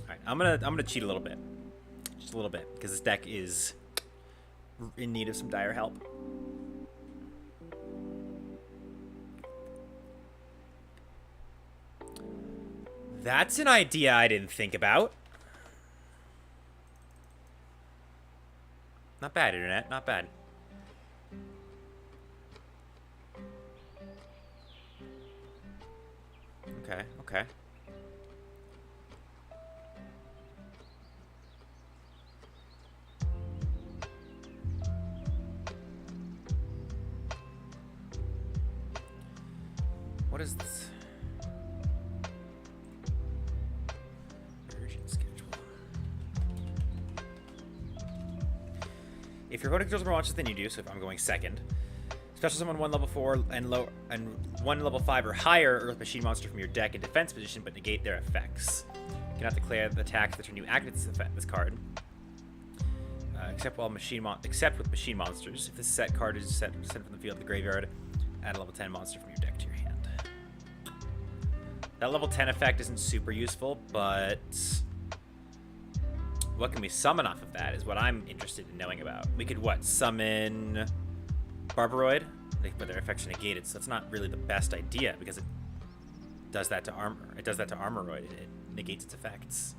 Alright, I'm gonna cheat a little bit. Just a little bit, because this deck is in need of some dire help. That's an idea I didn't think about. Not bad, Internet. Not bad. Okay, okay. What is this? If your opponent controls more launches than you do, so if I'm going second, special summon 1 level 4 and 1 level 5 or higher Earth Machine monster from your deck in defense position, but negate their effects. You cannot declare the attacks that turn you active this card, except with machine monsters. If this set card is sent from the field to the graveyard, add a level 10 monster from your deck to your hand. That level 10 effect isn't super useful, but what can we summon off of that is what I'm interested in knowing about. We could, what, summon Barbaroid? but their effects are negated, so that's not really the best idea because it does that to armor. It does that to Armoroid. It negates its effects.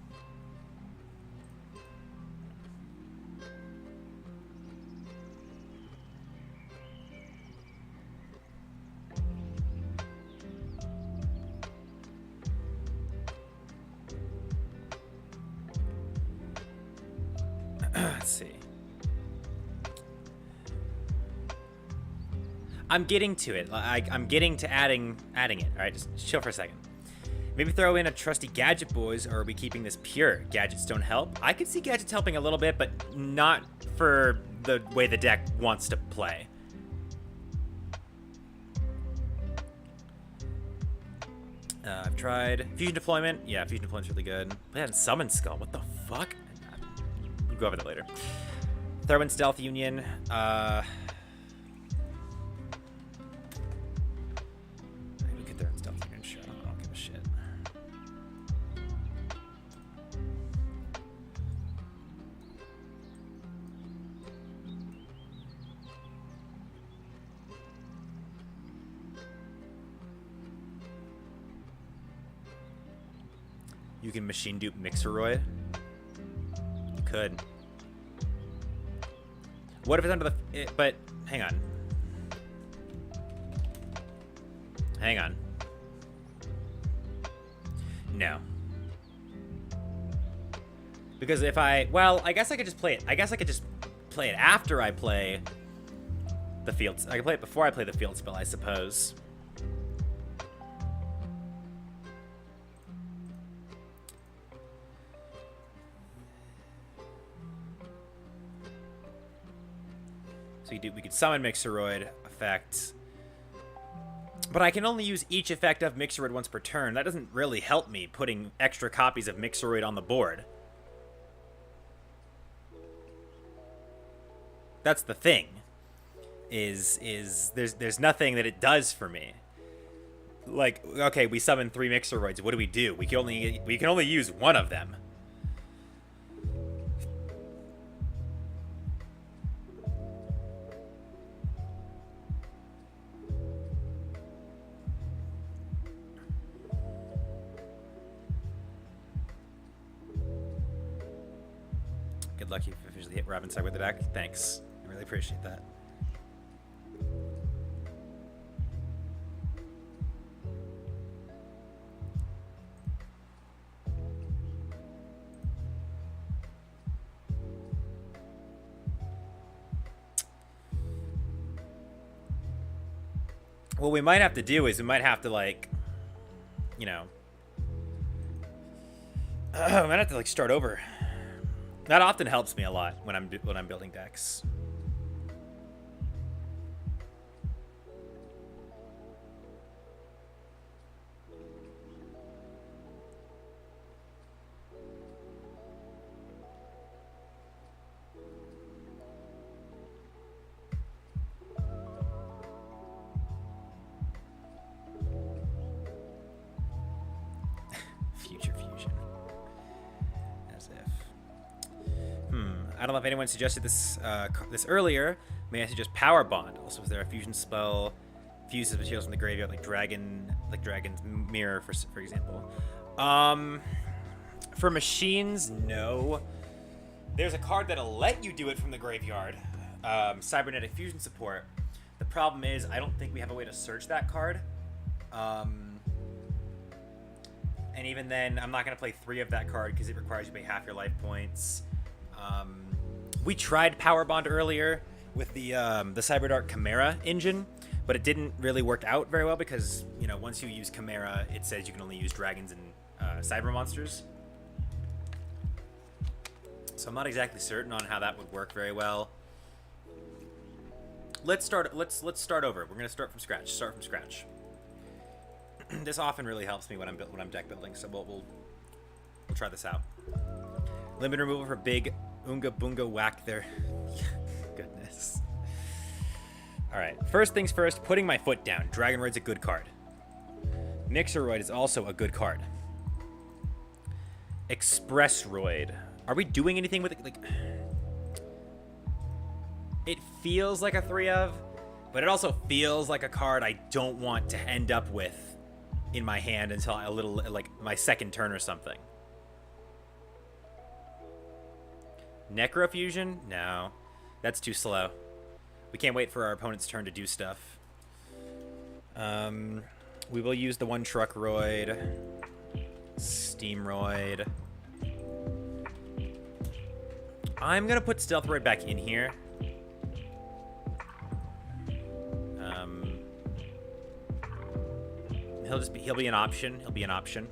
Let's see. I'm getting to it. I'm getting to adding it. All right, just chill for a second. Maybe throw in a trusty gadget, boys, or are we keeping this pure? Gadgets don't help. I could see gadgets helping a little bit, but not for the way the deck wants to play. I've tried fusion deployment. Yeah, fusion deployment's really good. Man, summon skull. What the fuck? We'll go over that later. Throw in stealth union. We could throw in stealth union. Sure, I don't give a shit. You can machine dupe Mixeroid. You could. What if it's under the... But, hang on. Hang on. No. Because if I... Well, I guess I could just play it. I guess I could just play it after I play the field... I can play it before I play the field spell, I suppose. So we could summon Mixeroid effect. But I can only use each effect of Mixeroid once per turn. That doesn't really help me putting extra copies of Mixeroid on the board. That's the thing. There's nothing that it does for me. Like, okay, we summon 3 Mixeroids. What do? We can only use one of them. Good luck, you officially hit Robin side with the deck. Thanks. I really appreciate that. What we might have to do is we might have to, like, you know, we might have to, like, start over. That often helps me a lot when I'm building decks. Future fusion. As if. I don't know if anyone suggested this this earlier. May I suggest Power Bond? Also, is there a fusion spell fuses materials from the graveyard, like Dragon's Mirror, for example? For machines, no. There's a card that'll let you do it from the graveyard. Cybernetic Fusion Support. The problem is, I don't think we have a way to search that card. And even then, I'm not going to play 3 of that card because it requires you to pay half your life points. We tried Power Bond earlier with the Cyberdark Chimera engine, but it didn't really work out very well because, you know, once you use Chimera, it says you can only use dragons and cyber monsters. So I'm not exactly certain on how that would work very well. Let's start over. We're gonna start from scratch. This often really helps me when I'm deck building, so we'll try this out. Limit removal for big Unga Bunga whack there. Goodness. Alright, first things first, putting my foot down. Dragonroid's a good card. Mixeroid is also a good card. Expressroid. Are we doing anything with it? Like, it feels like a 3 of, But it also feels like a card I don't want to end up with in my hand until a little, like, my second turn or something. Necrofusion? No. That's too slow. We can't wait for our opponent's turn to do stuff. We will use the one Truckroid. Steamroid. I'm going to put Stealthroid back in here. He'll be an option. He'll be an option.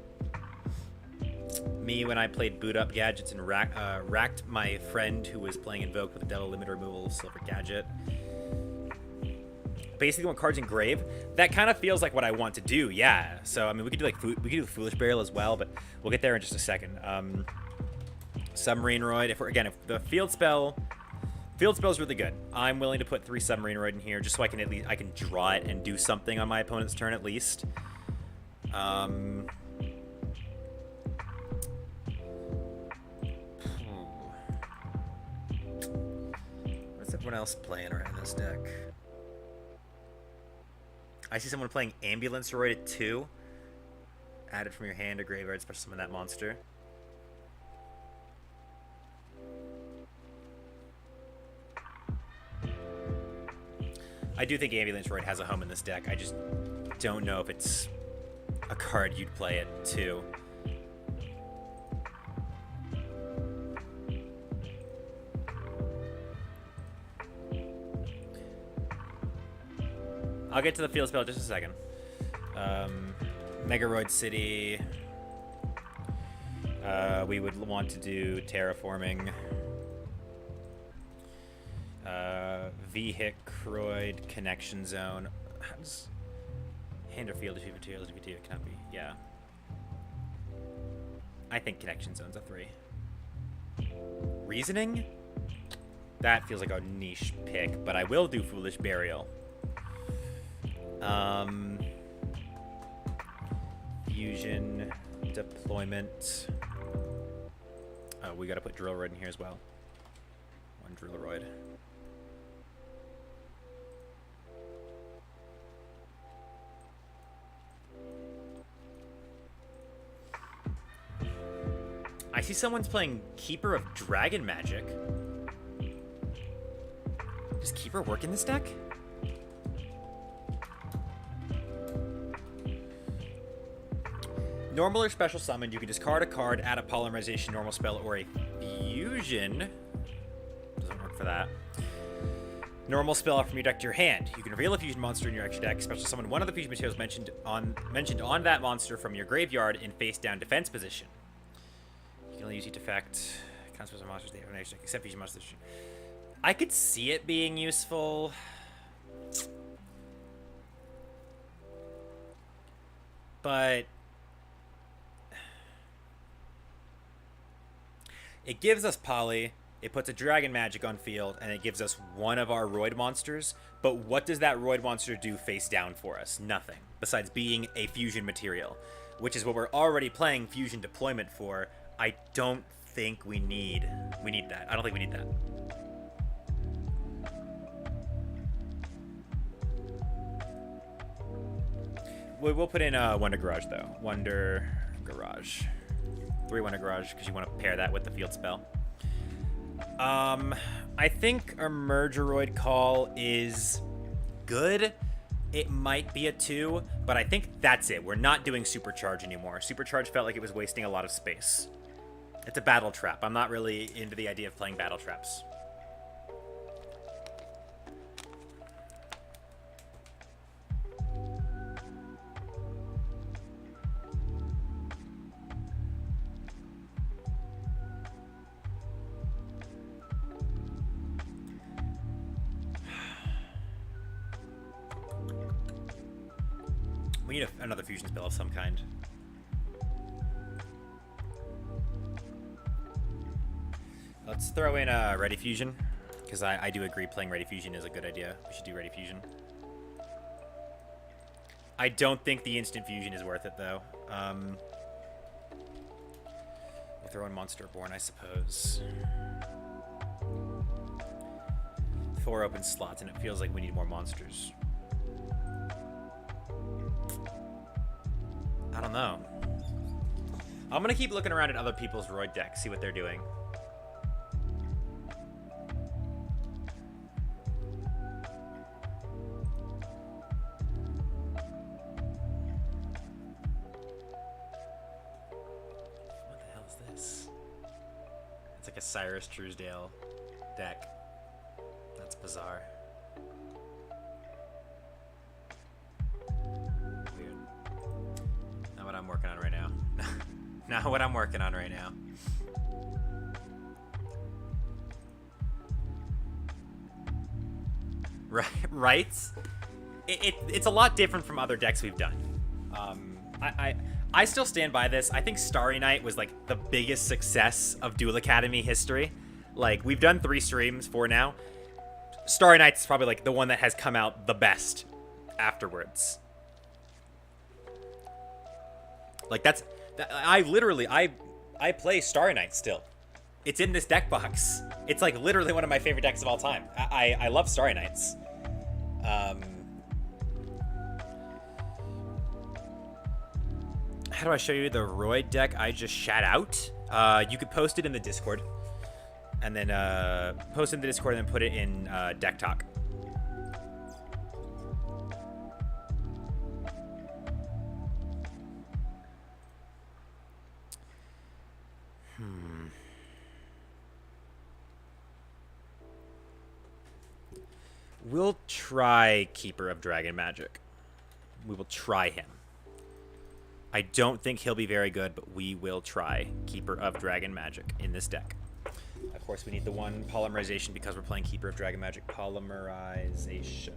Me, when I played Boot Up Gadgets and racked my friend who was playing Invoke with the Devil Limit Removal Silver Gadget. Basically, when cards engrave, that kind of feels like what I want to do. Yeah. So I mean, we could do like we could do Foolish Burial as well, but we'll get there in just a second. Submarine Roid. If the field spell's really good. I'm willing to put 3 Submarine Roid in here just so I can at least draw it and do something on my opponent's turn at least. What's everyone else playing around this deck? I see someone playing Ambulance Roid at 2. Add it from your hand to graveyard, special summon that monster. I do think Ambulance Roid has a home in this deck. I just don't know if it's a card you'd play at 2. I'll get to the field spell in just a second. Megaroid City. We would want to do Terraforming. VEHICROID Connection Zone. How does hand or field defeat materials defeat it cannot be? Yeah. I think Connection Zone's a 3. Reasoning? That feels like a niche pick, but I will do Foolish Burial. Fusion, Deployment. Oh, we gotta put Drillroid in here as well. 1 Drillroid. I see someone's playing Keeper of Dragon Magic. Does Keeper work in this deck? Normal or special summon, you can discard a card, add a polymerization normal spell, or a fusion. Doesn't work for that. Normal spell from your deck to your hand. You can reveal a fusion monster in your extra deck, special summon one of the fusion materials mentioned on that monster from your graveyard in face down defense position. You can only use each effect. Can't special monsters they have an extra deck, except fusion monsters. I could see it being useful. But it gives us Poly, it puts a Dragon Magic on field, and it gives us one of our Roid monsters. But what does that Roid monster do face down for us? Nothing, besides being a fusion material, which is what we're already playing Fusion Deployment for. I don't think we need that. I don't think we need that. We'll put in Wonder Garage, though. Wonder Garage. 3 Wonder Garage, because you want to pair that with the field spell. I think our Emergeroid Call is good. It might be a 2, but I think that's it. We're not doing Supercharge anymore. Supercharge felt like it was wasting a lot of space. It's a battle trap. I'm not really into the idea of playing battle traps. We need another fusion spell of some kind. Let's throw in Ready Fusion, because I do agree playing Ready Fusion is a good idea. We should do Ready Fusion. I don't think the instant fusion is worth it, though. We'll throw in Monster Born, I suppose. 4 open slots, and it feels like we need more monsters. I don't know. I'm gonna keep looking around at other people's Roid decks, see what they're doing. What the hell is this? It's like a Cyrus Truesdale deck. That's bizarre. Weird. Not what I'm working on right now. Not what I'm working on right now. Right? It's a lot different from other decks we've done. I still stand by this. I think Starry Night was like the biggest success of Duel Academy history. Like, we've done 3 streams, 4 now. Starry Night's probably like the one that has come out the best afterwards. Like, I play Starry Night still. It's in this deck box. It's like literally one of my favorite decks of all time. I love Starry Nights. How do I show you the Roid deck I just shat out? You could post it in the Discord. And then post it in the Discord and then put it in Deck Talk. We'll try Keeper of Dragon Magic. We will try him. I don't think he'll be very good, but we will try Keeper of Dragon Magic in this deck. Of course, we need the one polymerization because we're playing Keeper of Dragon Magic. Polymerization.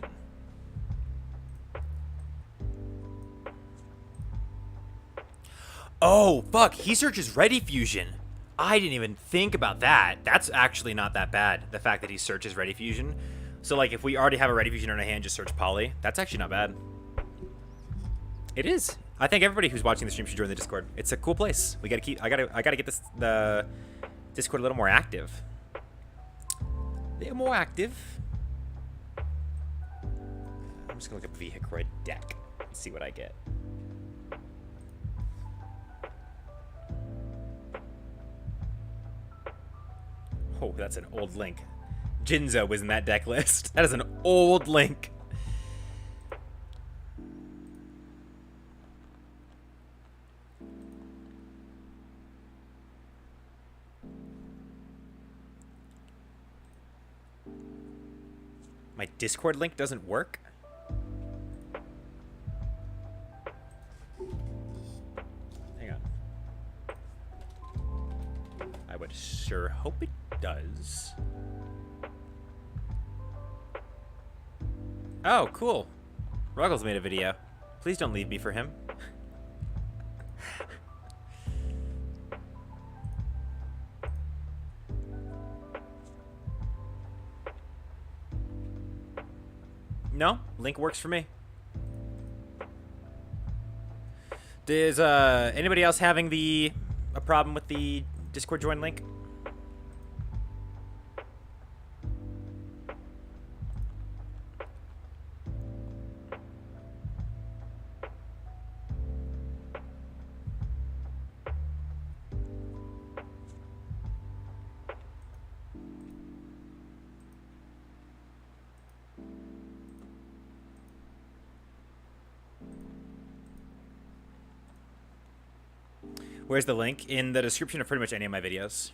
Oh, fuck. He searches Ready Fusion. I didn't even think about that. That's actually not that bad, the fact that he searches Ready Fusion. So, like, if we already have a Ready Fusion in our hand, just search Poly. That's actually not bad. It is. I think everybody who's watching the stream should join the Discord. It's a cool place. We gotta keep. I gotta get the Discord a little more active. A little more active. I'm just gonna look up VEHICROID deck and see what I get. Oh, that's an old link. Jinzo was in that deck list. That is an old link. My Discord link doesn't work? Hang on. I would sure hope it does. Oh, cool. Ruggles made a video. Please don't leave me for him. No, link works for me. Is anybody else having a problem with the Discord join link? Where's the link? In the description of pretty much any of my videos.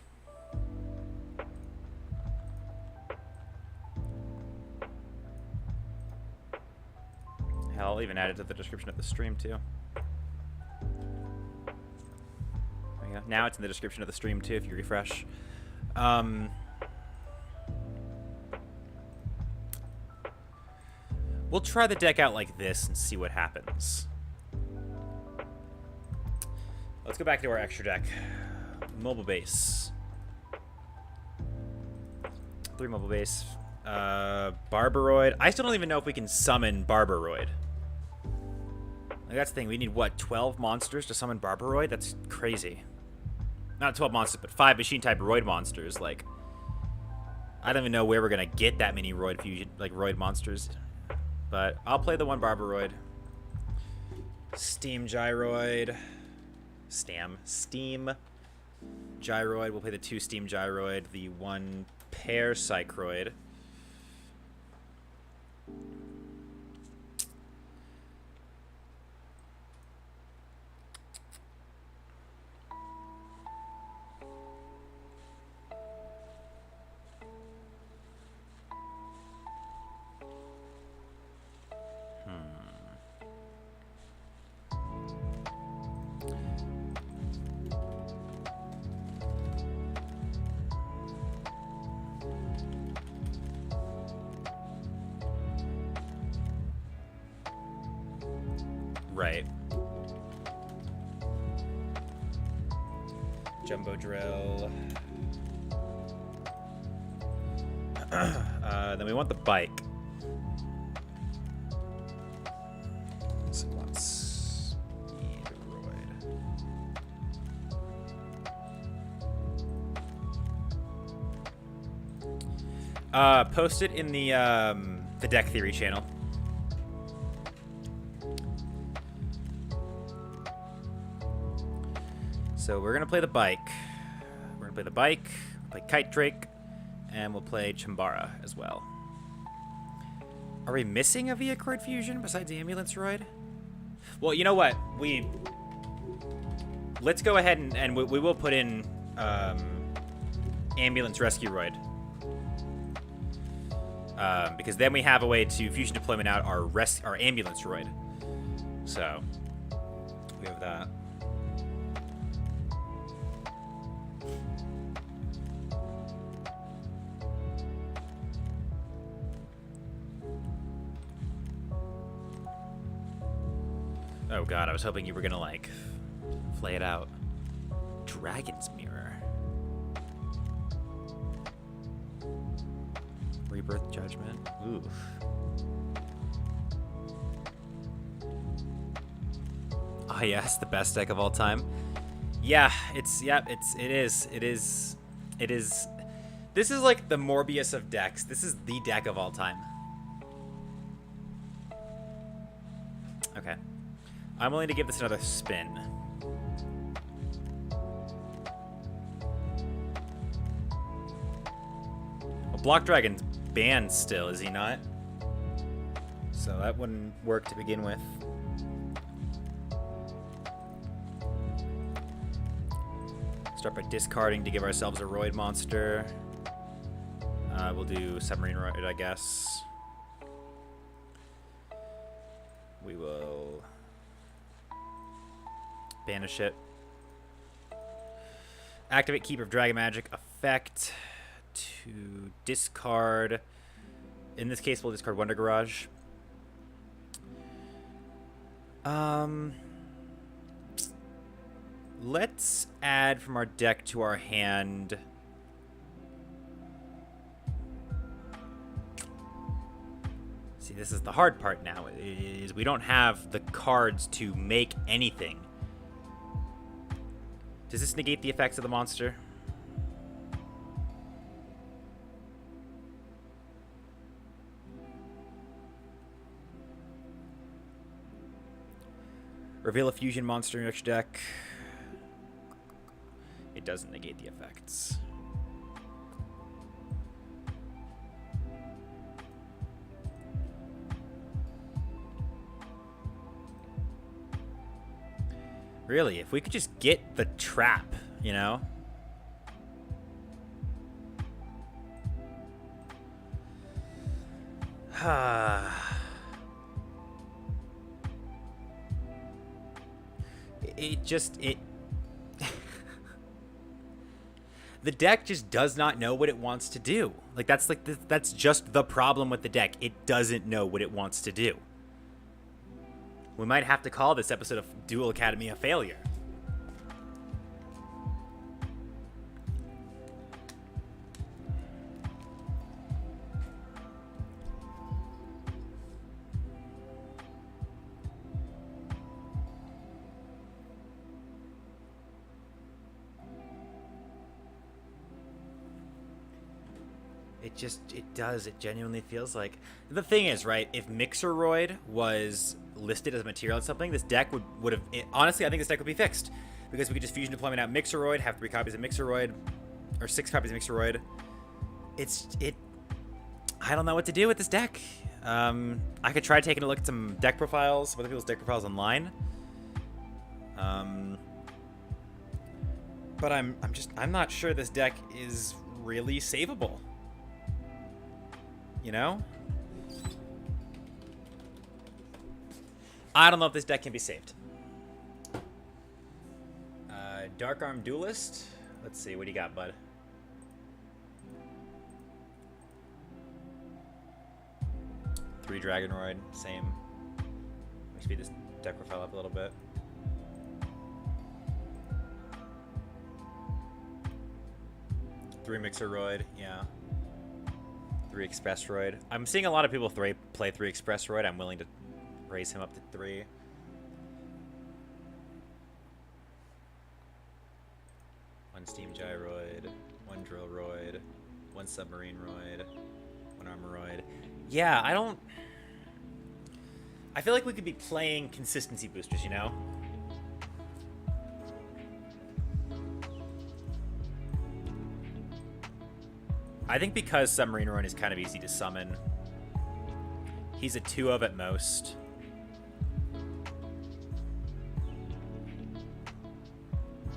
Hell, I'll even add it to the description of the stream, too. There you go. Now it's in the description of the stream, too, if you refresh. We'll try the deck out like this and see what happens. Let's go back to our extra deck. Mobile base. 3 mobile base. Barbaroid. I still don't even know if we can summon Barbaroid. Like, that's the thing. We need, what, 12 monsters to summon Barbaroid? That's crazy. Not 12 monsters, but 5 machine-type Roid monsters. Like, I don't even know where we're gonna get that many Roid fusion, like Roid monsters. But I'll play the one Barbaroid. Steam Gyroid. Steam Gyroid. We'll play the 2 Steam Gyroid, the 1 Pair Psychroid. Right. Jumbo Drill. Then we want the bike. So let's post it in the Deck Theory channel. So we're gonna play the bike. We're gonna play Kite Drake, and we'll play Chambara as well. Are we missing a VEHICROID fusion besides the Ambulance Roid? Well, you know what? Let's go ahead and we will put in Ambulance Rescue Roid. Because then we have a way to fusion deployment out our Ambulance Roid. So we have that. Oh god, I was hoping you were gonna, like, flay it out. Dragon's Mirror. Rebirth Judgment. Oof. Oh yes, the best deck of all time. Yeah, it is. This is like the Morbius of decks. This is the deck of all time. Okay. I'm willing to give this another spin. Well, Block Dragon's banned still, is he not? So that wouldn't work to begin with. Start by discarding to give ourselves a Roid monster. We'll do Submarine Roid, I guess. We will banish it. Activate Keeper of Dragon Magic effect to discard. In this case, we'll discard Wonder Garage. Let's add from our deck to our hand. See, this is the hard part now, is we don't have the cards to make anything. Does this negate the effects of the monster? Reveal a fusion monster in your deck. It doesn't negate the effects. Really, if we could just get the trap, you know? The deck just does not know what it wants to do. Like, that's just the problem with the deck. It doesn't know what it wants to do. We might have to call this episode of Duel Academy a failure. It genuinely feels like. The thing is, right, if Mixeroid was listed as a material in something, this deck would have, honestly, I think this deck would be fixed. Because we could just fusion deployment out Mixeroid, have 3 copies of Mixeroid, or 6 copies of Mixeroid. I don't know what to do with this deck. I could try taking a look at some deck profiles, some other people's deck profiles online. But I'm not sure this deck is really savable. You know? I don't know if this deck can be saved. Dark Arm Duelist. Let's see, what do you got, bud? Three Dragonroid, same. Let me speed this deck profile up a little bit. Three Mixeroid, yeah. 3 Expressroid. I'm seeing a lot of people play 3 Expressroid. I'm willing to raise him up to 3. One Steam Gyroid, 1 Drillroid, 1 Submarine Roid, 1 Armoroid. Yeah, I feel like we could be playing consistency boosters, you know? I think because Submarine Roid is kind of easy to summon, he's a 2 of at most.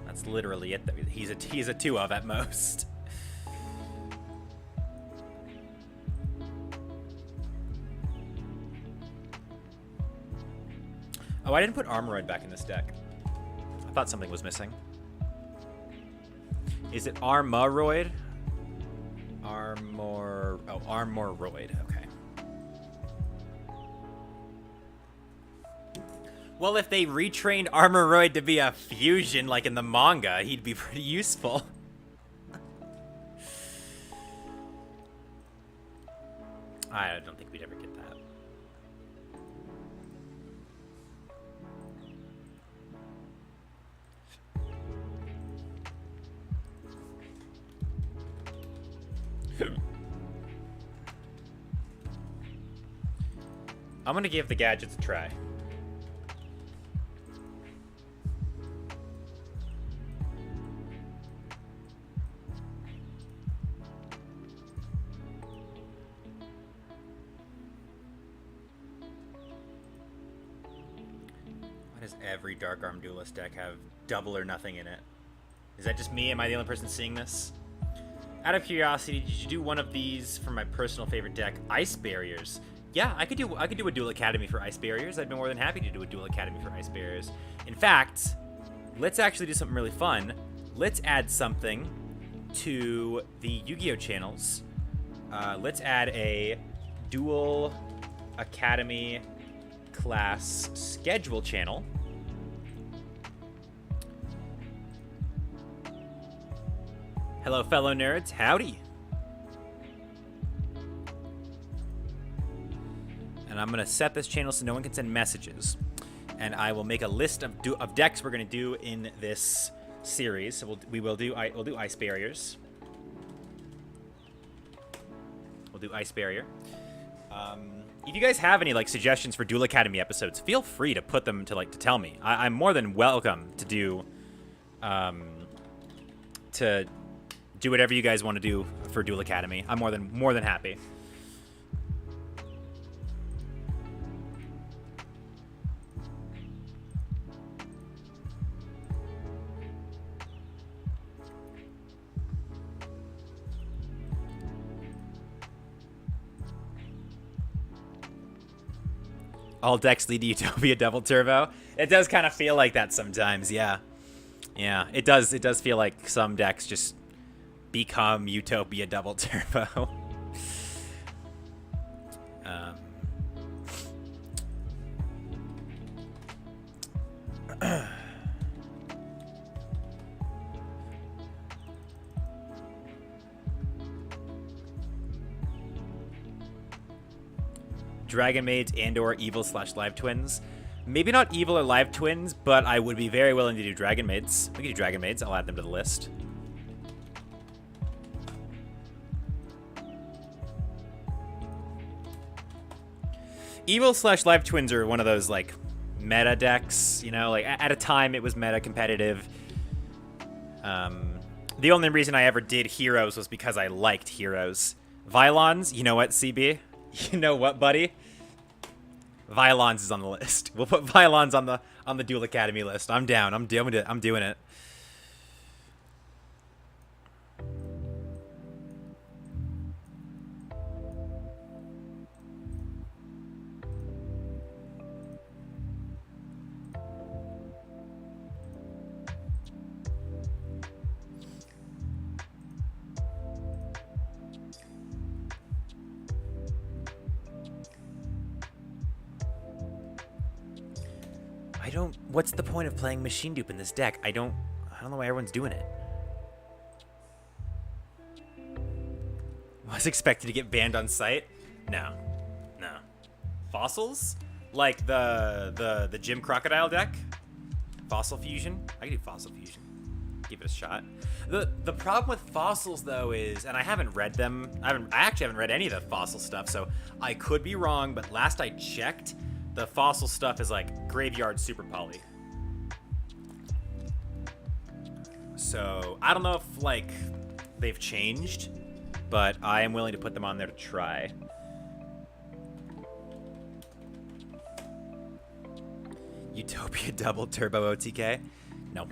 That's literally it. He's a 2 of at most. Oh, I didn't put Armoroid back in this deck. I thought something was missing. Is it Armoroid? Armoroid. Okay. Well, if they retrained Armoroid to be a fusion like in the manga, he'd be pretty useful. I don't think we'd ever get that. I'm gonna give the gadgets a try. Why does every Dark Arm Duelist deck have double or nothing in it? Is that just me? Am I the only person seeing this? Out of curiosity, did you do one of these for my personal favorite deck, Ice Barriers? Yeah, I could do a Duel Academy for Ice Barriers. I'd be more than happy to do a Duel Academy for Ice Barriers. In fact, let's actually do something really fun. Let's add something to the Yu-Gi-Oh channels. Let's add a Duel Academy class schedule channel. Hello, fellow nerds. Howdy. And I'm going to set this channel so no one can send messages. And I will make a list of decks we're going to do in this series. So we'll do Ice Barriers. We'll do Ice Barrier. If you guys have any suggestions for Duel Academy episodes, feel free to put them to tell me. I'm more than welcome to do whatever you guys want to do for Duel Academy. I'm more than happy. All decks lead to Utopia Double Turbo. It does kind of feel like that sometimes, yeah. Yeah, it does. It does feel like some decks just become Utopia Double Turbo. Dragon Maids and/or Evil/Live Twins. Maybe not Evil or Live Twins, but I would be very willing to do Dragon Maids. We can do Dragon Maids. I'll add them to the list. Evil slash Live Twins are one of those, like, meta decks, you know? Like, at a time, it was meta competitive. The only reason I ever did Heroes was because I liked Heroes. Vylons, you know what, CB? You know what, buddy? Vylons is on the list. We'll put Vylons on the Duel Academy list. I'm down. I'm doing it. What's the point of playing Machine Dupe in this deck? I don't know why everyone's doing it. Was expected to get banned on site? No. Fossils? Like the Gym Crocodile deck? Fossil Fusion? I can do Fossil Fusion. Give it a shot. The problem with fossils though is, and I haven't read them. I actually haven't read any of the fossil stuff, so I could be wrong. But last I checked, the fossil stuff is like graveyard super poly. So I don't know if like they've changed, but I am willing to put them on there to try. Utopia double turbo OTK? No.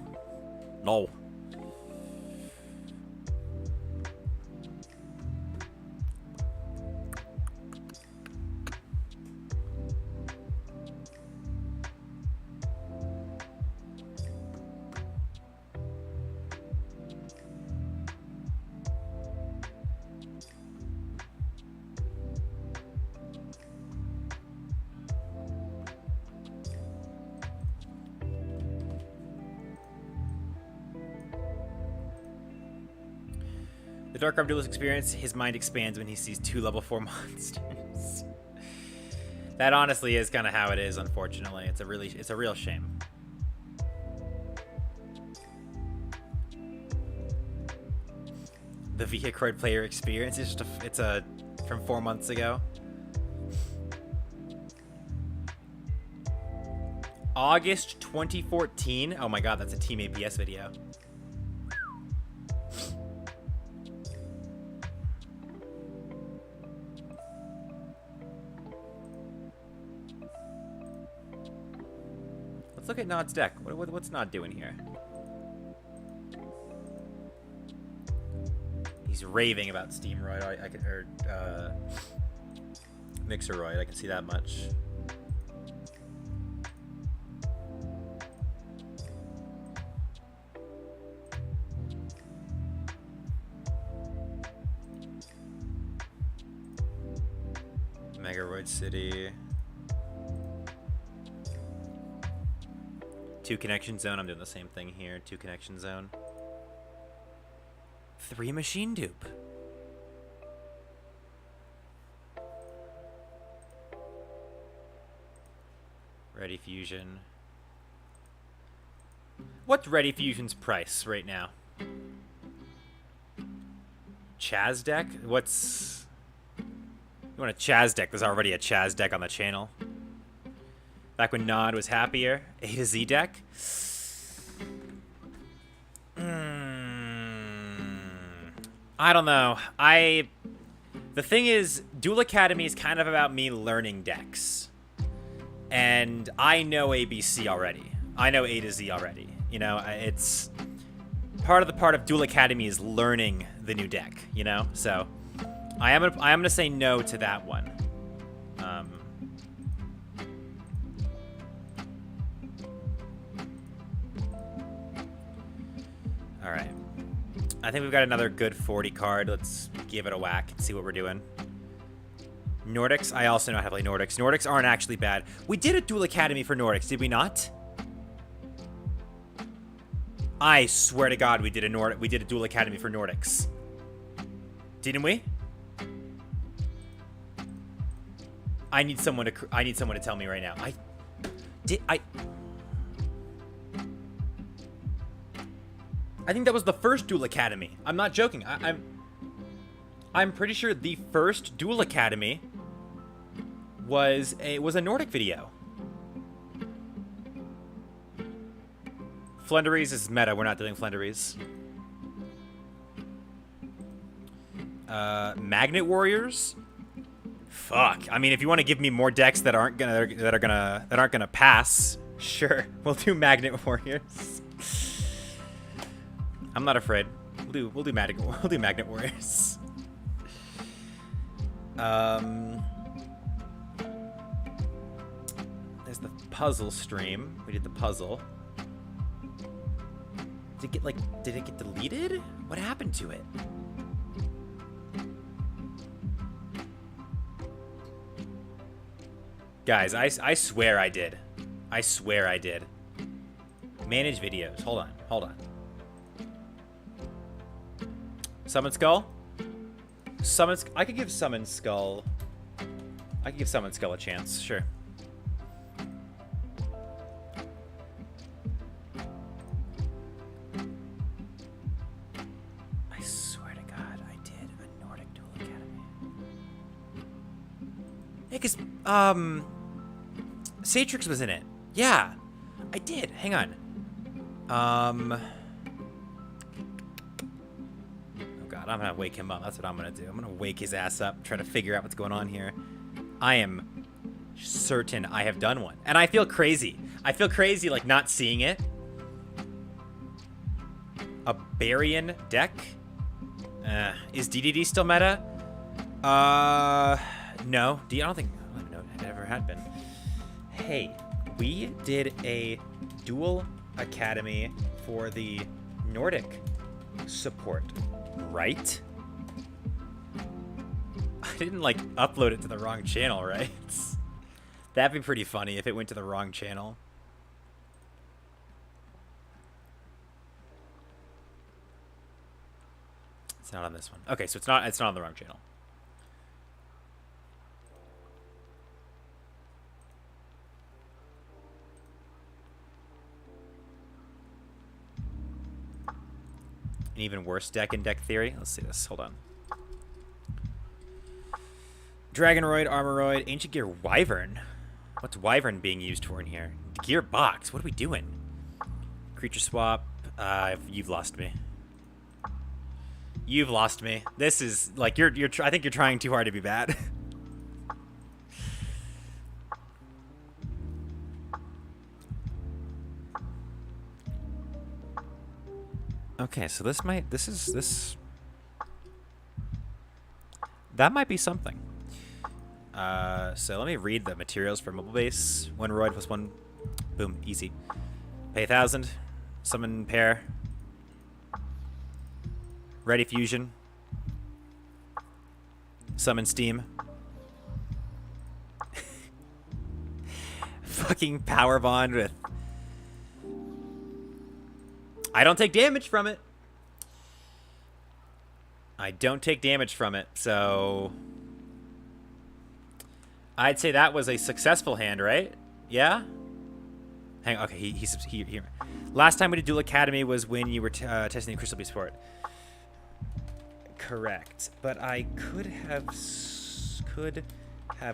The Dark Arm Duelist experience, his mind expands when he sees 2 level 4 monsters. That honestly is kind of how it is, unfortunately. It's a real shame. The VEHICROID player experience is just it's from 4 months ago. August 2014. Oh my god, that's a Team APS video. Let's look at Nod's deck. What's Nod doing here? He's raving about Steamroid. Mixeroid. I can see that much. Megaroid City. 2 connection zone. I'm doing the same thing here. 2 connection zone. 3 machine dupe. Ready Fusion. What's Ready Fusion's price right now? Chaz deck? What's... You want a Chaz deck? There's already a Chaz deck on the channel. Back when Nod was happier. A to Z deck? I don't know. The thing is, Duel Academy is kind of about me learning decks. And I know ABC already. I know A to Z already. You know, it's... part of Duel Academy is learning the new deck, you know? So, I am gonna say no to that one. Alright. I think we've got another good 40 card. Let's give it a whack and see what we're doing. Nordics. I also know how to play Nordics. Nordics aren't actually bad. We did a Duel Academy for Nordics, did we not? I swear to God, we did a Duel Academy for Nordics. Didn't we? I need someone to tell me right now. I think that was the first Duel Academy. I'm not joking. I'm pretty sure the first Duel Academy was a Nordic video. Flenderies is meta. We're not doing Flenderies. Magnet Warriors. Fuck. I mean, if you want to give me more decks that aren't gonna pass, sure, we'll do Magnet Warriors. I'm not afraid. We'll do Magnet Warriors. There's the puzzle stream. We did the puzzle. Did it get deleted? What happened to it? Guys, I swear I did. I swear I did. Manage videos. Hold on. Summon Skull? I could give Summon Skull a chance, sure. I swear to God, I did a Nordic Duel Academy. Yeah, because, Satrix was in it. Yeah, I did. Hang on. Oh God, I'm gonna wake him up. That's what I'm gonna do. I'm gonna wake his ass up, try to figure out what's going on here. I am certain I have done one. And I feel crazy. I feel crazy, like, not seeing it. A Barian deck? Is DDD still meta? No. I don't even know it ever had been. Hey, we did a Duel Academy for the Nordic support, right? I didn't, like, upload it to the wrong channel, right? That'd be pretty funny if it went to the wrong channel. It's not on this one. Okay, so it's not on the wrong channel. An even worse deck in Deck Theory. Let's see this. Hold on. Dragonroid, Armoroid, Ancient Gear, Wyvern. What's Wyvern being used for in here? Gearbox. What are we doing? Creature swap. You've lost me. You've lost me. This is like I think you're trying too hard to be bad. Okay, so that might be something. So let me read the materials for mobile base. 1 Roid plus 1. Boom, easy. Pay 1,000. Summon pair. Ready fusion. Summon steam. Fucking power bond with. I don't take damage from it. I don't take damage from it, so I'd say that was a successful hand, right? Yeah. Hang on. Okay, he last time we did Duel Academy was when you were testing the Crystal Beast for it. Correct, but I could have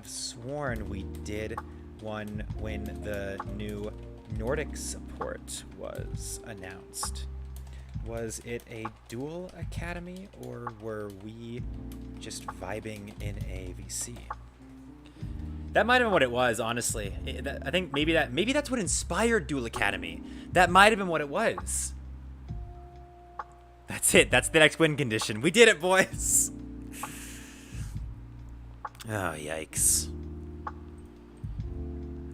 sworn we did one when the new Nordic support was announced. Was it a Duel Academy, or were we just vibing in a VC? That might have been what it was, honestly. I think maybe that's what inspired Duel Academy. That might have been what it was. That's it. That's the next win condition. We did it, boys. Oh, yikes.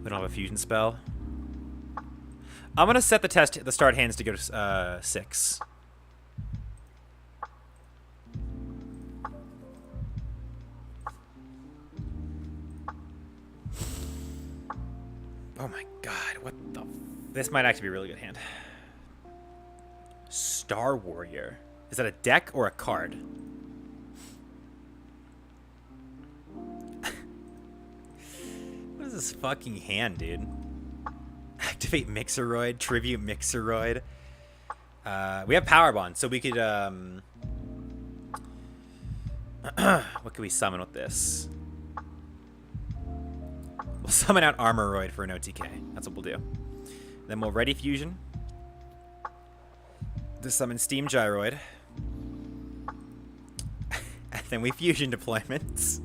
We don't have a fusion spell. I'm gonna set the start hands to go to 6. Oh my God! What the? This might actually be a really good hand. Star Warrior. Is that a deck or a card? What is this fucking hand, dude? Activate Mixeroid, Tribute Mixeroid. We have Power Bond, so we could, what could we summon with this? We'll summon out Armoroid for an OTK. That's what we'll do. Then we'll ready fusion to summon Steam Gyroid. And then we fusion deployments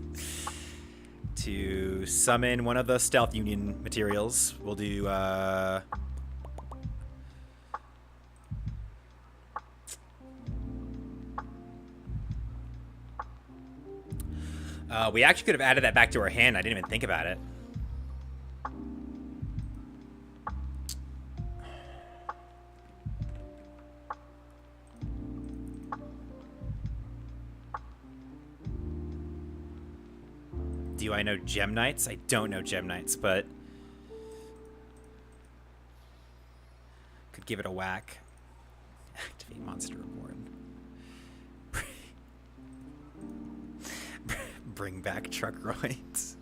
to summon one of the Stealth Union materials. We'll do we actually could have added that back to our hand. I didn't even think about it. Do I know Gem Knights? I don't know Gem Knights, but could give it a whack. Activate Monster Reborn. Bring back Truckroids.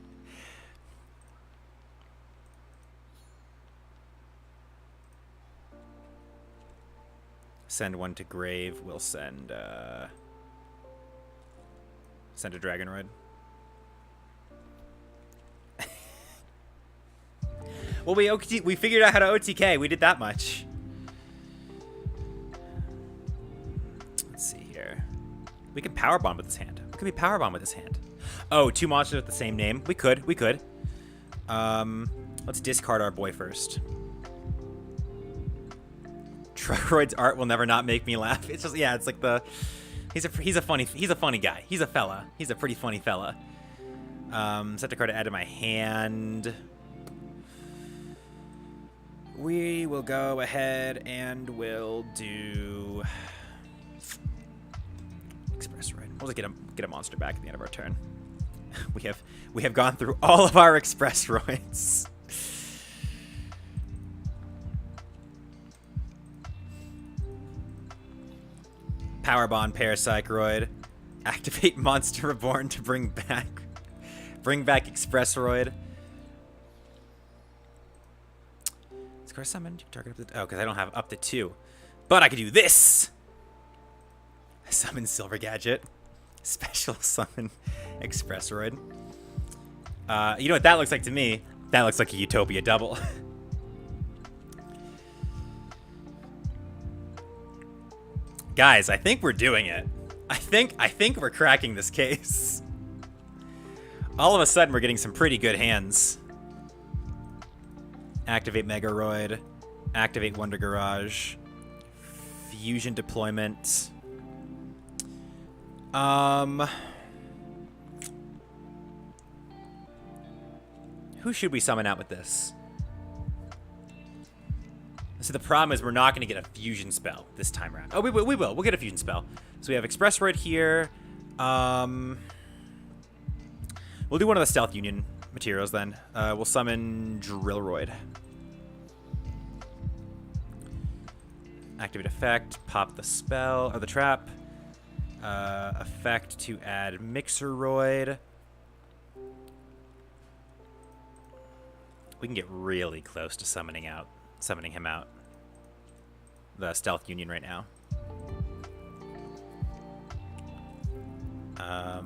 Send one to grave. We'll send a Dragonoid. Well, we figured out how to OTK. We did that much. Let's see here. We can power bomb with this hand. What can we power bomb with this hand? Oh, 2 monsters with the same name. We could. Let's discard our boy first. Truckroid's art will never not make me laugh. It's just, yeah, it's like the he's a funny guy. He's a fella. He's a pretty funny fella. Set the card to add to my hand. We will go ahead and we'll do Express Ride. We'll just get a monster back at the end of our turn. We have gone through all of our Express Roids. Power Bond Parapsychroid. Activate Monster Reborn to bring back Express Roid. Card summoned. Target up to, oh, because I don't have up to 2. But I could do this! Summon Silver Gadget. Special summon Expressroid. You know what that looks like to me? That looks like a Utopia double. Guys, I think we're doing it. I think we're cracking this case. All of a sudden, we're getting some pretty good hands. Activate Megaroid. Activate Wonder Garage. Fusion deployment. Who should we summon out with this? So the problem is we're not going to get a fusion spell this time around. Oh, we will. We'll get a fusion spell. So we have Expressroid here. We'll do one of the Stealth Union materials then. We'll summon Drillroid. Activate effect, pop the spell, or the trap. Effect to add Mixeroid. We can get really close to summoning him out. The Stealth Union right now. I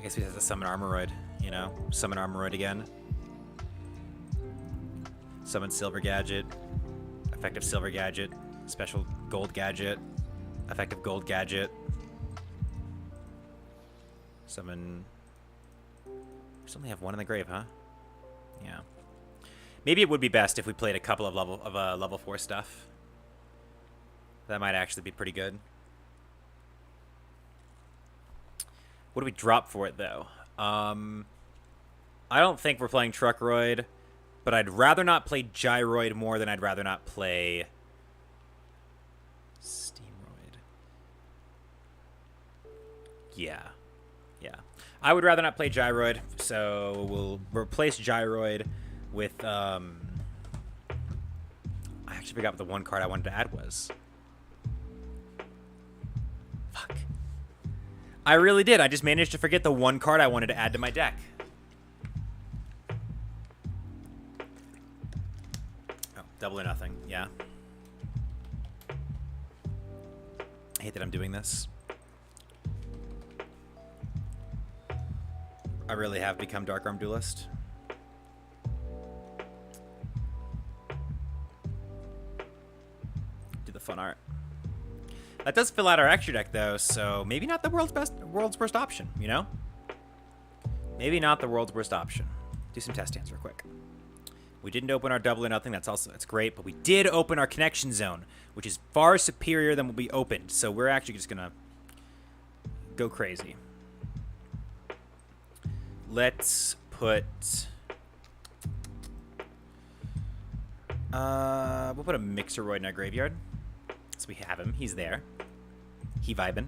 guess we have to summon Armoroid, you know? Summon Armoroid again. Summon Silver Gadget. Effective Silver Gadget. Special Gold Gadget. Effective Gold Gadget. Summon... We just only have one in the grave, huh? Yeah. Maybe it would be best if we played a couple of level 4 stuff. That might actually be pretty good. What do we drop for it, though? I don't think we're playing Truckroid, but I'd rather not play Gyroid more than I'd rather not play Steamroid. Yeah. I would rather not play Gyroid, so we'll replace Gyroid with, I actually forgot what the one card I wanted to add was. Fuck. I really did. I just managed to forget the one card I wanted to add to my deck. Oh, double or nothing. Yeah. I hate that I'm doing this. I really have become Dark Arm Duelist. Do the fun art. That does fill out our extra deck, though, so maybe not the world's worst option, you know? Maybe not the world's worst option. Do some test stands real quick. We didn't open our double or nothing. That's great, but we did open our connection zone, which is far superior than what we opened. So we're actually just gonna go crazy. Let's put. We'll put a Mixeroid in our graveyard. So we have him. He's there. He vibin'.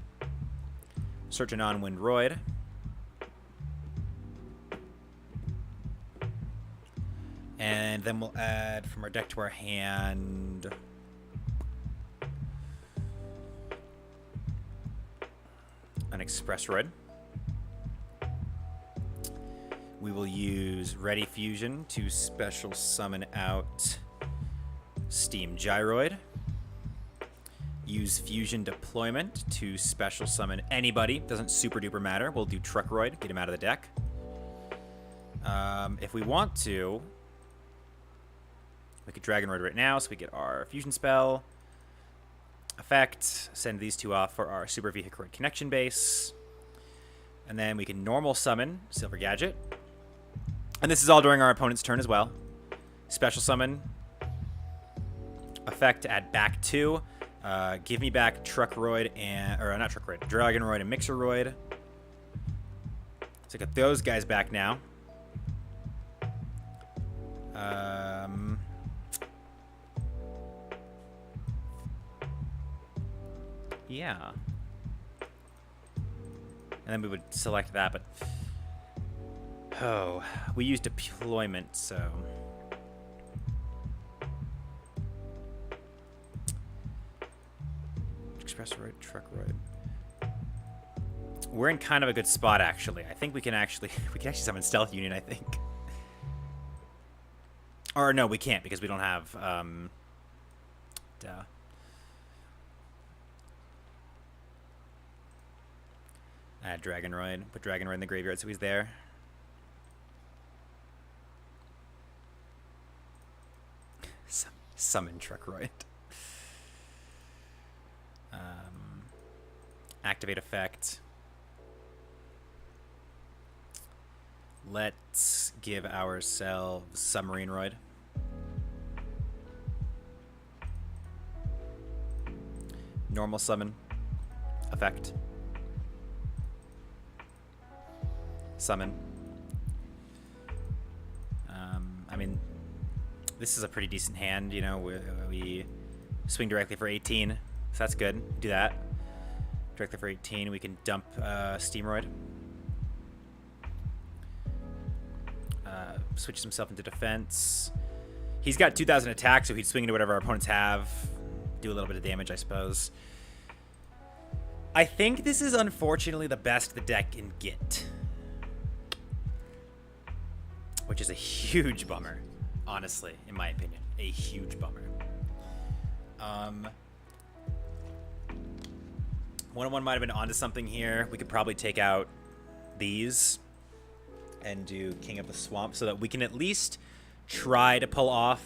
Search a non-wind Roid. And then we'll add from our deck to our hand. An Express Roid. We will use Ready Fusion to special summon out Steam Gyroid. Use Fusion Deployment to special summon anybody. Doesn't super duper matter. We'll do Truckroid, get him out of the deck. If we want to, we could Dragonroid right now, so we get our Fusion Spell. Effect, send these two off for our Super VEHICROID connection base. And then we can normal summon Silver Gadget. And this is all during our opponent's turn as well. Special summon. Effect, add back 2. Give me back Truckroid and... Or not Truckroid. Dragonroid and Mixeroid. So I got those guys back now. Yeah. And then we would select that, but... Oh, we used deployment, so... Express Roid, Truck Roid. We're in kind of a good spot, actually. I think we can actually summon Stealth Union, I think. Or no, we can't, because we don't have, duh. Add Dragonroid. Put Dragonroid in the graveyard so he's there. Summon Truckroid. Activate effect. Let's give ourselves Submarine Roid. Normal summon. Effect. Summon. I mean, this is a pretty decent hand, you know. We swing directly for 18, so that's good. Do that. Directly for 18, we can dump Steamroid. Switches himself into defense. He's got 2,000 attack, so he'd swing into whatever our opponents have. Do a little bit of damage, I suppose. I think this is unfortunately the best the deck can get. Which is a huge bummer, honestly, in my opinion. A huge bummer. 1-1 might have been onto something here. We could probably take out these and do King of the Swamp so that we can at least try to pull off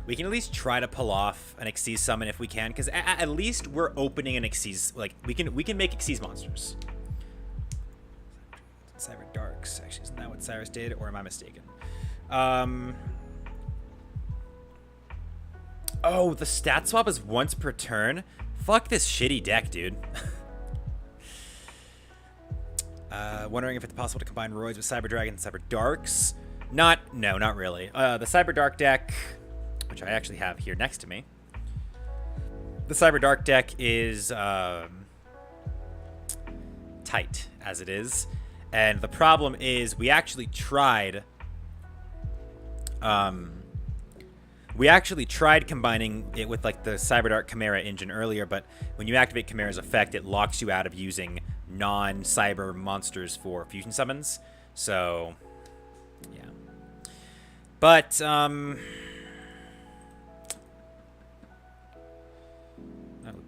we can at least try to pull off an Xyz summon if we can, because at least we're opening an Xyz. Like we can make Xyz monsters. Cyber Darks. Actually, isn't that what Cyrus did, or am I mistaken? Oh, the stat swap is once per turn. Fuck this shitty deck, dude. Wondering if it's possible to combine Roids with Cyber Dragon and Cyber Darks. No, not really. The Cyber Dark deck, which I actually have here next to me. The Cyber Dark deck is tight, as it is. And the problem is we actually tried combining it with like the Cyberdark Chimera engine earlier, but when you activate Chimera's effect, it locks you out of using non-cyber monsters for fusion summons. So, yeah. But, oh,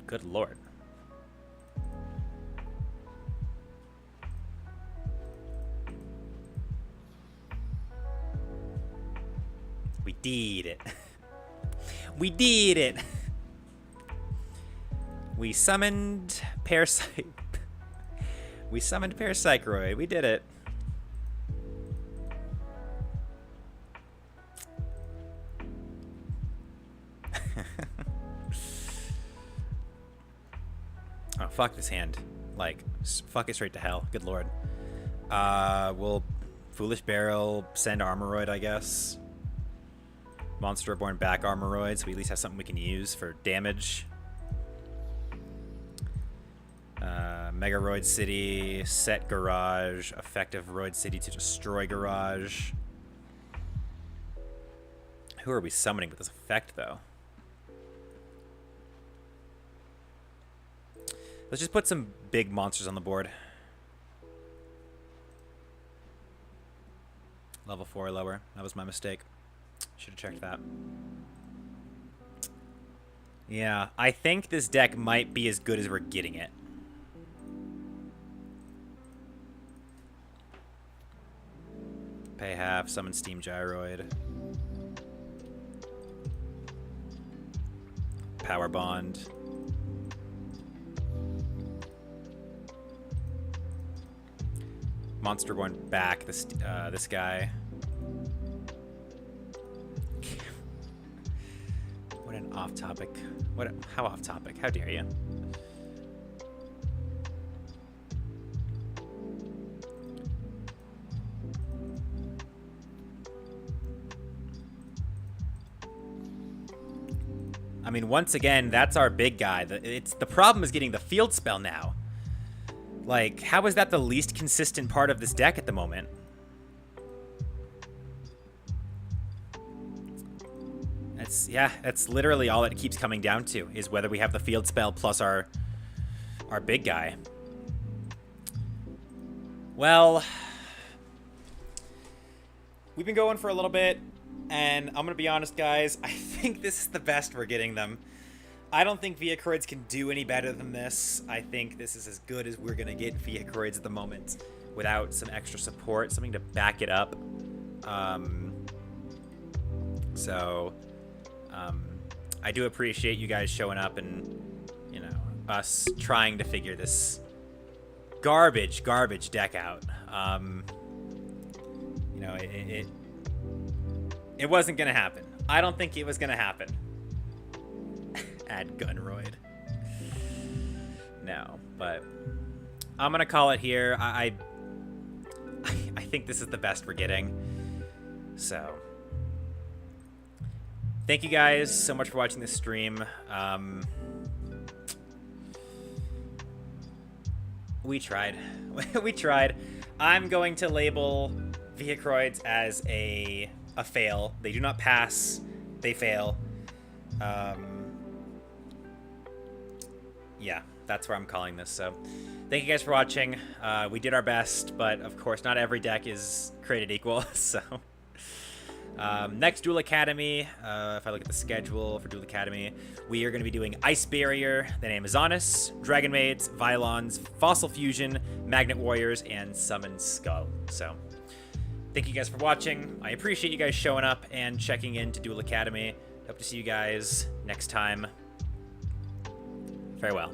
good lord. We did it. We did it. We summoned Parasite. We summoned Parapsychroid. We did it. Oh, fuck this hand. Like, fuck it straight to hell. Good lord. We'll Foolish Barrel, send Armoroid, I guess. Monster Reborn back Armoroid, so we at least have something we can use for damage. Megaroid City, set Garage, effective Roid City to destroy Garage. Who are we summoning with this effect, though? Let's just put some big monsters on the board. Level 4 or lower. That was my mistake. Should have checked that. Yeah, I think this deck might be as good as we're getting it. Pay half, summon Steam Gyroid. Power Bond. Monster Born back, this guy. What an off-topic. How off-topic? How dare you? I mean, once again, that's our big guy. The problem is getting the field spell now. Like, how is that the least consistent part of this deck at the moment? That's literally all it keeps coming down to, is whether we have the field spell plus our big guy. Well, we've been going for a little bit, and I'm gonna be honest, guys, I think this is the best we're getting them. I don't think VEHICROIDS can do any better than this. I think this is as good as we're gonna get VEHICROIDS at the moment, without some extra support, something to back it up. I do appreciate you guys showing up and, you know, us trying to figure this garbage deck out. You know, it wasn't gonna happen. I don't think it was gonna happen. Add Gunroid. No, but I'm gonna call it here. I think this is the best we're getting. So, thank you guys so much for watching this stream. We tried. We tried. I'm going to label VEHICROIDS as a fail. They do not pass. They fail. Yeah, that's where I'm calling this. So, thank you guys for watching. We did our best, but of course, not every deck is created equal. So, next Duel Academy, if I look at the schedule for Duel Academy, we are going to be doing Ice Barrier, then Amazonas, Dragon Maids, Vylons, Fossil Fusion, Magnet Warriors, and Summon Skull. So, thank you guys for watching. I appreciate you guys showing up and checking in to Duel Academy. Hope to see you guys next time. Farewell.